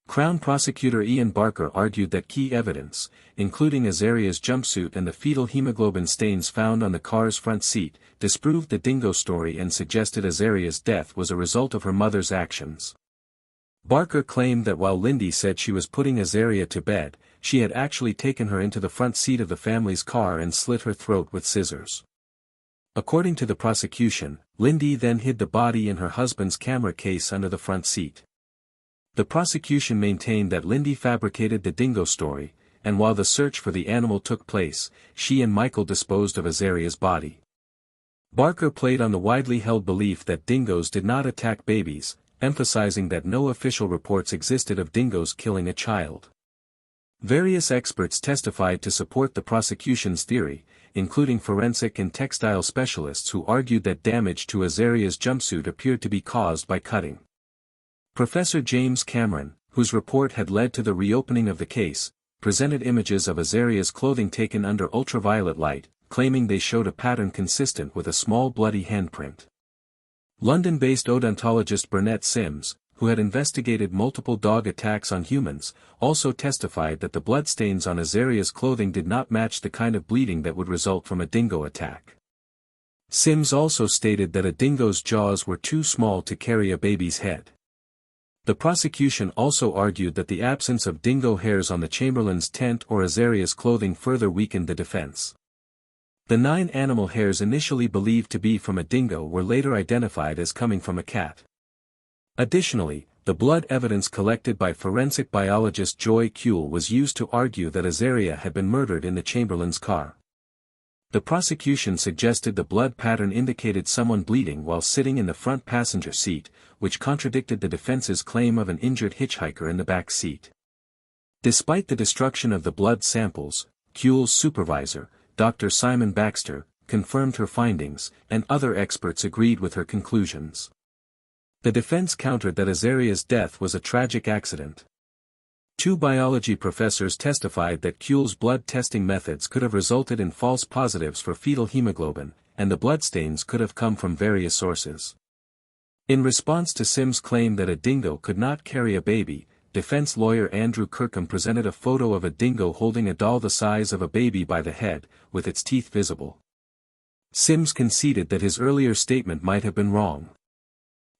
Crown Prosecutor Ian Barker argued that key evidence, including Azaria's jumpsuit and the fetal hemoglobin stains found on the car's front seat, disproved the Dingo story and suggested Azaria's death was a result of her mother's actions. Barker claimed that while Lindy said she was putting Azaria to bed, she had actually taken her into the front seat of the family's car and slit her throat with scissors. According to the prosecution, Lindy then hid the body in her husband's camera case under the front seat. The prosecution maintained that Lindy fabricated the Dingo story, and while the search for the animal took place, she and Michael disposed of Azaria's body. Barker played on the widely held belief that dingoes did not attack babies, emphasizing that no official reports existed of dingoes killing a child. Various experts testified to support the prosecution's theory, including forensic and textile specialists who argued that damage to Azaria's jumpsuit appeared to be caused by cutting. Professor James Cameron, whose report had led to the reopening of the case, presented images of Azaria's clothing taken under ultraviolet light, claiming they showed a pattern consistent with a small bloody handprint. London-based odontologist Burnett Sims, who had investigated multiple dog attacks on humans, also testified that the bloodstains on Azaria's clothing did not match the kind of bleeding that would result from a dingo attack. Sims also stated that a dingo's jaws were too small to carry a baby's head. The prosecution also argued that the absence of dingo hairs on the Chamberlains' tent or Azaria's clothing further weakened the defense. The 9 animal hairs initially believed to be from a dingo were later identified as coming from a cat. Additionally, the blood evidence collected by forensic biologist Joy Kuehl was used to argue that Azaria had been murdered in the Chamberlains' car. The prosecution suggested the blood pattern indicated someone bleeding while sitting in the front passenger seat, which contradicted the defense's claim of an injured hitchhiker in the back seat. Despite the destruction of the blood samples, Kuehl's supervisor, Dr. Simon Baxter, confirmed her findings, and other experts agreed with her conclusions. The defense countered that Azaria's death was a tragic accident. 2 biology professors testified that Kuehl's blood testing methods could have resulted in false positives for fetal hemoglobin, and the bloodstains could have come from various sources. In response to Sims' claim that a dingo could not carry a baby, defense lawyer Andrew Kirkham presented a photo of a dingo holding a doll the size of a baby by the head, with its teeth visible. Sims conceded that his earlier statement might have been wrong.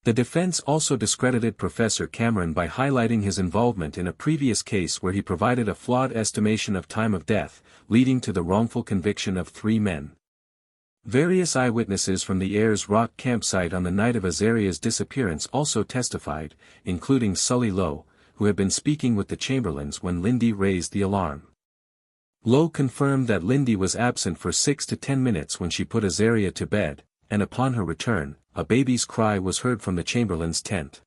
The defense also discredited Professor Cameron by highlighting his involvement in a previous case where he provided a flawed estimation of time of death, leading to the wrongful conviction of 3 men. Various eyewitnesses from the Ayers Rock campsite on the night of Azaria's disappearance also testified, including Sully Lowe, who had been speaking with the Chamberlains when Lindy raised the alarm. Lowe confirmed that Lindy was absent for 6 to 10 minutes when she put Azaria to bed, and upon her return, a baby's cry was heard from the Chamberlains' tent.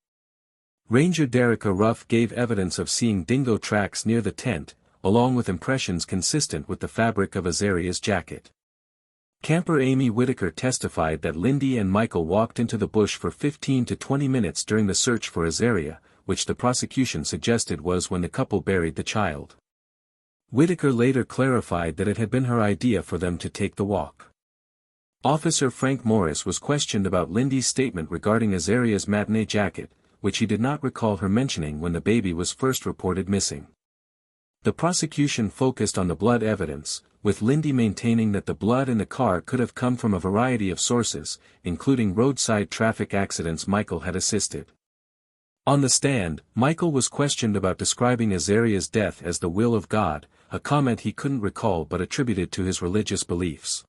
Ranger Derica Ruff gave evidence of seeing dingo tracks near the tent, along with impressions consistent with the fabric of Azaria's jacket. Camper Amy Whitaker testified that Lindy and Michael walked into the bush for 15 to 20 minutes during the search for Azaria, which the prosecution suggested was when the couple buried the child. Whitaker later clarified that it had been her idea for them to take the walk. Officer Frank Morris was questioned about Lindy's statement regarding Azaria's matinee jacket, which he did not recall her mentioning when the baby was first reported missing. The prosecution focused on the blood evidence, with Lindy maintaining that the blood in the car could have come from a variety of sources, including roadside traffic accidents Michael had assisted. On the stand, Michael was questioned about describing Azaria's death as the will of God, a comment he couldn't recall but attributed to his religious beliefs.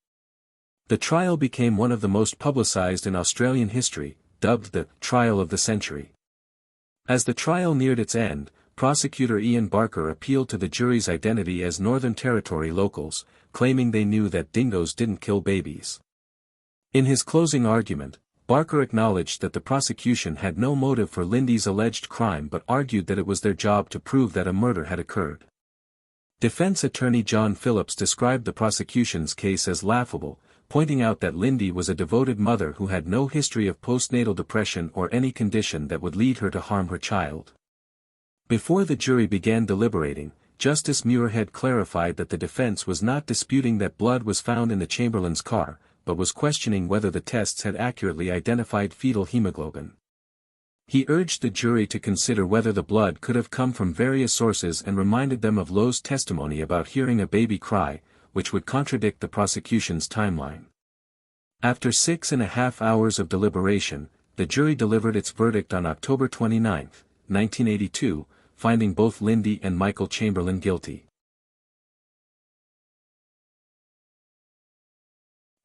The trial became one of the most publicized in Australian history, dubbed the trial of the century. As the trial neared its end, prosecutor Ian Barker appealed to the jury's identity as Northern Territory locals, claiming they knew that dingoes didn't kill babies. In his closing argument, Barker acknowledged that the prosecution had no motive for Lindy's alleged crime but argued that it was their job to prove that a murder had occurred. Defense attorney John Phillips described the prosecution's case as laughable, pointing out that Lindy was a devoted mother who had no history of postnatal depression or any condition that would lead her to harm her child. Before the jury began deliberating, Justice Muirhead clarified that the defense was not disputing that blood was found in the Chamberlain's car, but was questioning whether the tests had accurately identified fetal hemoglobin. He urged the jury to consider whether the blood could have come from various sources and reminded them of Lowe's testimony about hearing a baby cry, which would contradict the prosecution's timeline. After 6.5 hours of deliberation, the jury delivered its verdict on October 29, 1982, finding both Lindy and Michael Chamberlain guilty.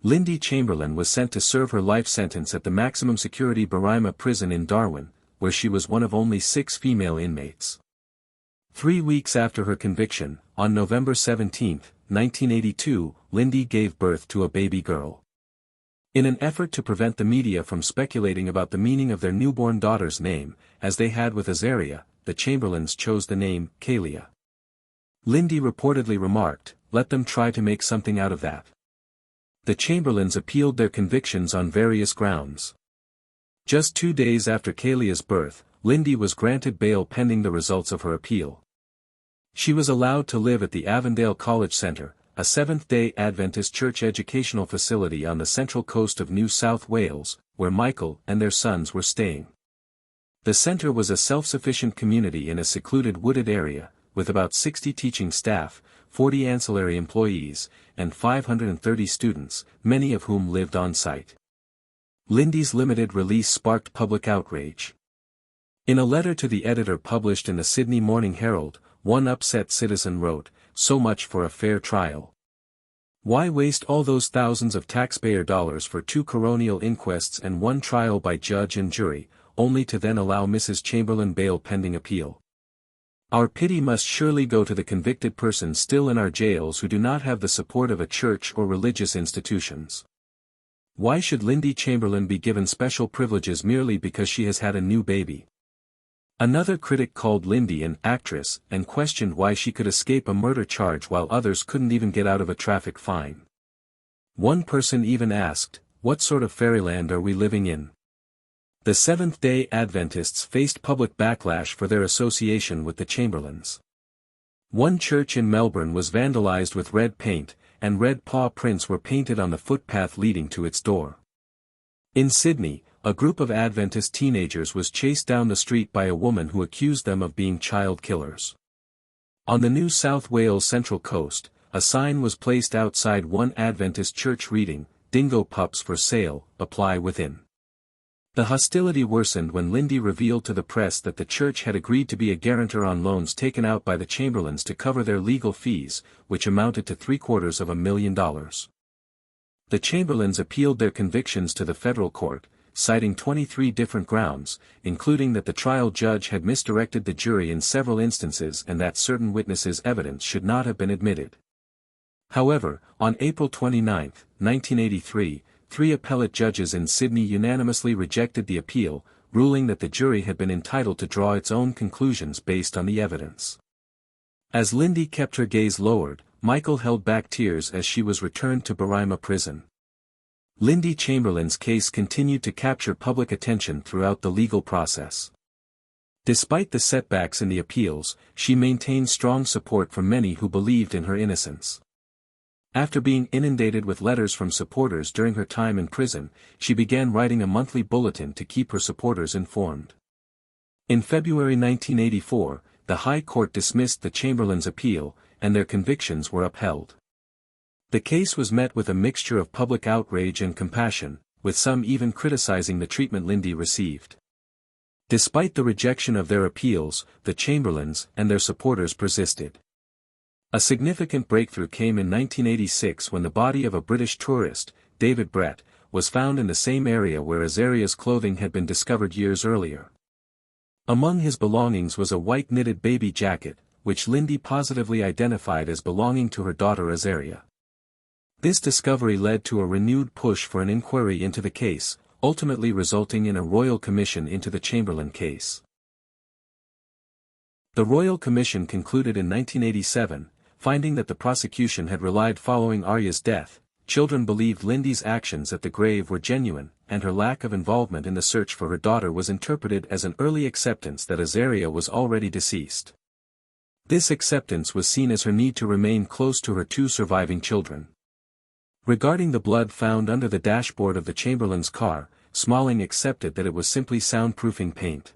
Lindy Chamberlain was sent to serve her life sentence at the maximum security Berrima prison in Darwin, where she was one of only 6 female inmates. 3 weeks after her conviction, on November 17, 1982, Lindy gave birth to a baby girl. In an effort to prevent the media from speculating about the meaning of their newborn daughter's name, as they had with Azaria, the Chamberlains chose the name Kalia. Lindy reportedly remarked, "Let them try to make something out of that." The Chamberlains appealed their convictions on various grounds. Just 2 days after Kalia's birth, Lindy was granted bail pending the results of her appeal. She was allowed to live at the Avondale College Centre, a Seventh-day Adventist church educational facility on the central coast of New South Wales, where Michael and their sons were staying. The centre was a self-sufficient community in a secluded wooded area, with about 60 teaching staff, 40 ancillary employees, and 530 students, many of whom lived on site. Lindy's limited release sparked public outrage. In a letter to the editor published in the Sydney Morning Herald, one upset citizen wrote, "So much for a fair trial. Why waste all those thousands of taxpayer dollars for 2 coronial inquests and 1 trial by judge and jury, only to then allow Mrs. Chamberlain bail pending appeal? Our pity must surely go to the convicted persons still in our jails who do not have the support of a church or religious institutions. Why should Lindy Chamberlain be given special privileges merely because she has had a new baby?" Another critic called Lindy an actress and questioned why she could escape a murder charge while others couldn't even get out of a traffic fine. One person even asked, "What sort of fairyland are we living in?" The Seventh-day Adventists faced public backlash for their association with the Chamberlains. One church in Melbourne was vandalized with red paint, and red paw prints were painted on the footpath leading to its door. In Sydney, a group of Adventist teenagers was chased down the street by a woman who accused them of being child killers. On the New South Wales Central Coast, a sign was placed outside one Adventist church reading, "Dingo pups for sale, apply within." The hostility worsened when Lindy revealed to the press that the church had agreed to be a guarantor on loans taken out by the Chamberlains to cover their legal fees, which amounted to $750,000. The Chamberlains appealed their convictions to the federal court, citing 23 different grounds, including that the trial judge had misdirected the jury in several instances and that certain witnesses' evidence should not have been admitted. However, on April 29, 1983, 3 appellate judges in Sydney unanimously rejected the appeal, ruling that the jury had been entitled to draw its own conclusions based on the evidence. As Lindy kept her gaze lowered, Michael held back tears as she was returned to Berrima prison. Lindy Chamberlain's case continued to capture public attention throughout the legal process. Despite the setbacks in the appeals, she maintained strong support from many who believed in her innocence. After being inundated with letters from supporters during her time in prison, she began writing a monthly bulletin to keep her supporters informed. In February 1984, the High Court dismissed the Chamberlains' appeal, and their convictions were upheld. The case was met with a mixture of public outrage and compassion, with some even criticizing the treatment Lindy received. Despite the rejection of their appeals, the Chamberlains and their supporters persisted. A significant breakthrough came in 1986 when the body of a British tourist, David Brett, was found in the same area where Azaria's clothing had been discovered years earlier. Among his belongings was a white knitted baby jacket, which Lindy positively identified as belonging to her daughter Azaria. This discovery led to a renewed push for an inquiry into the case, ultimately resulting in a royal commission into the Chamberlain case. The Royal Commission concluded in 1987, finding that the prosecution had relied following Arya's death. Children believed Lindy's actions at the grave were genuine, and her lack of involvement in the search for her daughter was interpreted as an early acceptance that Azaria was already deceased. This acceptance was seen as her need to remain close to her two surviving children. Regarding the blood found under the dashboard of the Chamberlain's car, Smalling accepted that it was simply soundproofing paint.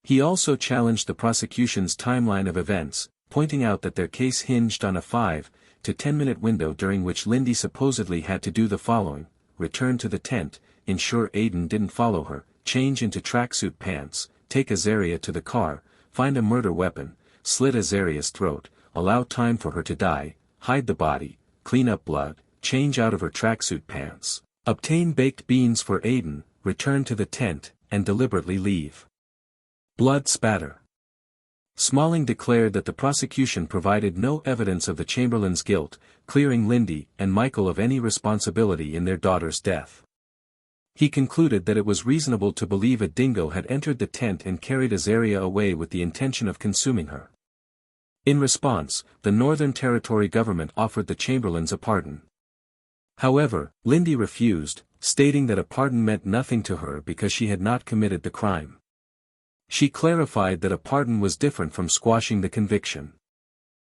He also challenged the prosecution's timeline of events, pointing out that their case hinged on a 5 to 10-minute window during which Lindy supposedly had to do the following: return to the tent, ensure Aiden didn't follow her, change into tracksuit pants, take Azaria to the car, find a murder weapon, slit Azaria's throat, allow time for her to die, hide the body, clean up blood, change out of her tracksuit pants, obtain baked beans for Aiden, return to the tent, and deliberately leave. Blood spatter. Smalling declared that the prosecution provided no evidence of the Chamberlains' guilt, clearing Lindy and Michael of any responsibility in their daughter's death. He concluded that it was reasonable to believe a dingo had entered the tent and carried Azaria away with the intention of consuming her. In response, the Northern Territory government offered the Chamberlains a pardon. However, Lindy refused, stating that a pardon meant nothing to her because she had not committed the crime. She clarified that a pardon was different from squashing the conviction.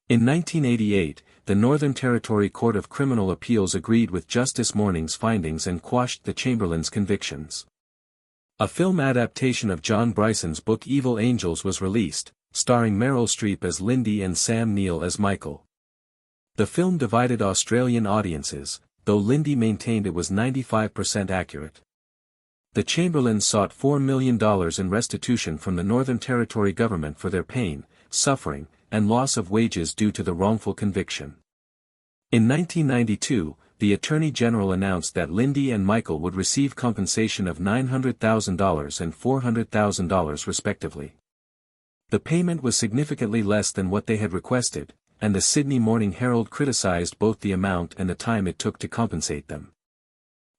In 1988, the Northern Territory Court of Criminal Appeals agreed with Justice Morning's findings and quashed the Chamberlains' convictions. A film adaptation of John Bryson's book Evil Angels was released, starring Meryl Streep as Lindy and Sam Neill as Michael. The film divided Australian audiences, though Lindy maintained it was 95% accurate. The Chamberlains sought $4 million in restitution from the Northern Territory government for their pain, suffering, and loss of wages due to the wrongful conviction. In 1992, the Attorney General announced that Lindy and Michael would receive compensation of $900,000 and $400,000 respectively. The payment was significantly less than what they had requested, and the Sydney Morning Herald criticized both the amount and the time it took to compensate them.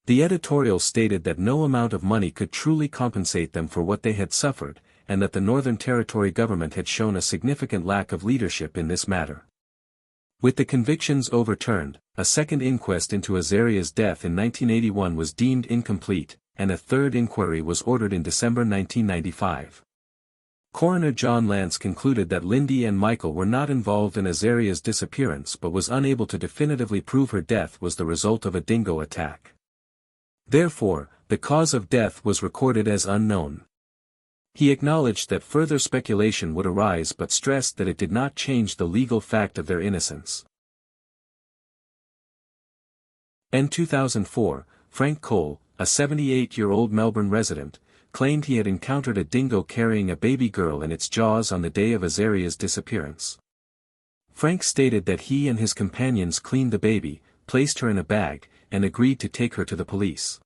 The editorial stated that no amount of money could truly compensate them for what they had suffered, and that the Northern Territory government had shown a significant lack of leadership in this matter. With the convictions overturned, a second inquest into Azaria's death in 1981 was deemed incomplete, and a third inquiry was ordered in December 1995. Coroner John Lance concluded that Lindy and Michael were not involved in Azaria's disappearance but was unable to definitively prove her death was the result of a dingo attack. Therefore, the cause of death was recorded as unknown. He acknowledged that further speculation would arise but stressed that it did not change the legal fact of their innocence. In 2004, Frank Cole, a 78-year-old Melbourne resident, claimed he had encountered a dingo carrying a baby girl in its jaws on the day of Azaria's disappearance. Frank stated that he and his companions cleaned the baby, placed her in a bag, and agreed to take her to the police.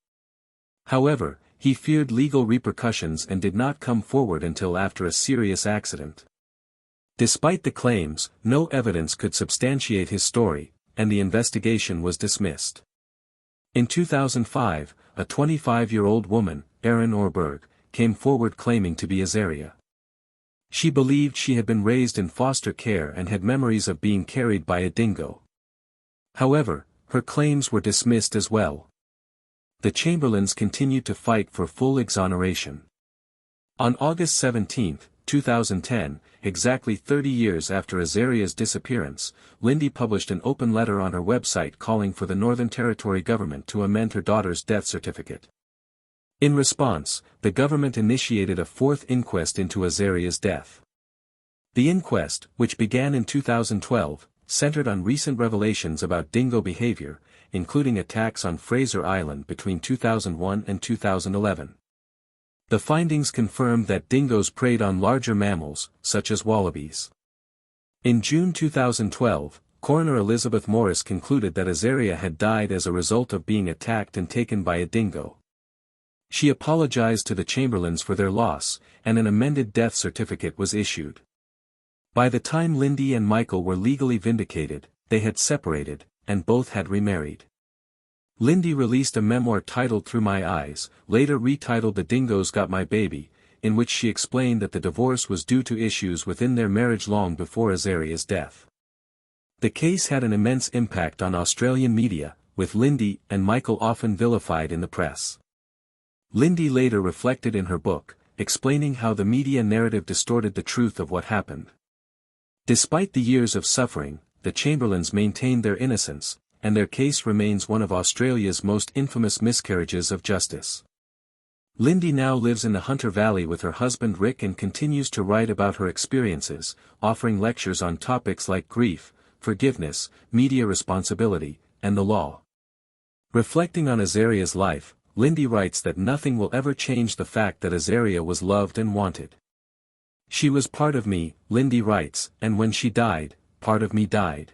However, he feared legal repercussions and did not come forward until after a serious accident. Despite the claims, no evidence could substantiate his story, and the investigation was dismissed. In 2005, a 25-year-old woman, Erin Orberg, came forward claiming to be Azaria. She believed she had been raised in foster care and had memories of being carried by a dingo. However, her claims were dismissed as well. The Chamberlains continued to fight for full exoneration. On August 17, 2010, exactly 30 years after Azaria's disappearance, Lindy published an open letter on her website calling for the Northern Territory government to amend her daughter's death certificate. In response, the government initiated a fourth inquest into Azaria's death. The inquest, which began in 2012, centered on recent revelations about dingo behavior, including attacks on Fraser Island between 2001 and 2011. The findings confirmed that dingoes preyed on larger mammals, such as wallabies. In June 2012, Coroner Elizabeth Morris concluded that Azaria had died as a result of being attacked and taken by a dingo. She apologized to the Chamberlains for their loss, and an amended death certificate was issued. By the time Lindy and Michael were legally vindicated, they had separated, and both had remarried. Lindy released a memoir titled Through My Eyes, later retitled The Dingoes Got My Baby, in which she explained that the divorce was due to issues within their marriage long before Azaria's death. The case had an immense impact on Australian media, with Lindy and Michael often vilified in the press. Lindy later reflected in her book, explaining how the media narrative distorted the truth of what happened. Despite the years of suffering, the Chamberlains maintained their innocence, and their case remains one of Australia's most infamous miscarriages of justice. Lindy now lives in the Hunter Valley with her husband Rick and continues to write about her experiences, offering lectures on topics like grief, forgiveness, media responsibility, and the law. Reflecting on Azaria's life, Lindy writes that nothing will ever change the fact that Azaria was loved and wanted. She was part of me, Lindy writes, and when she died, part of me died.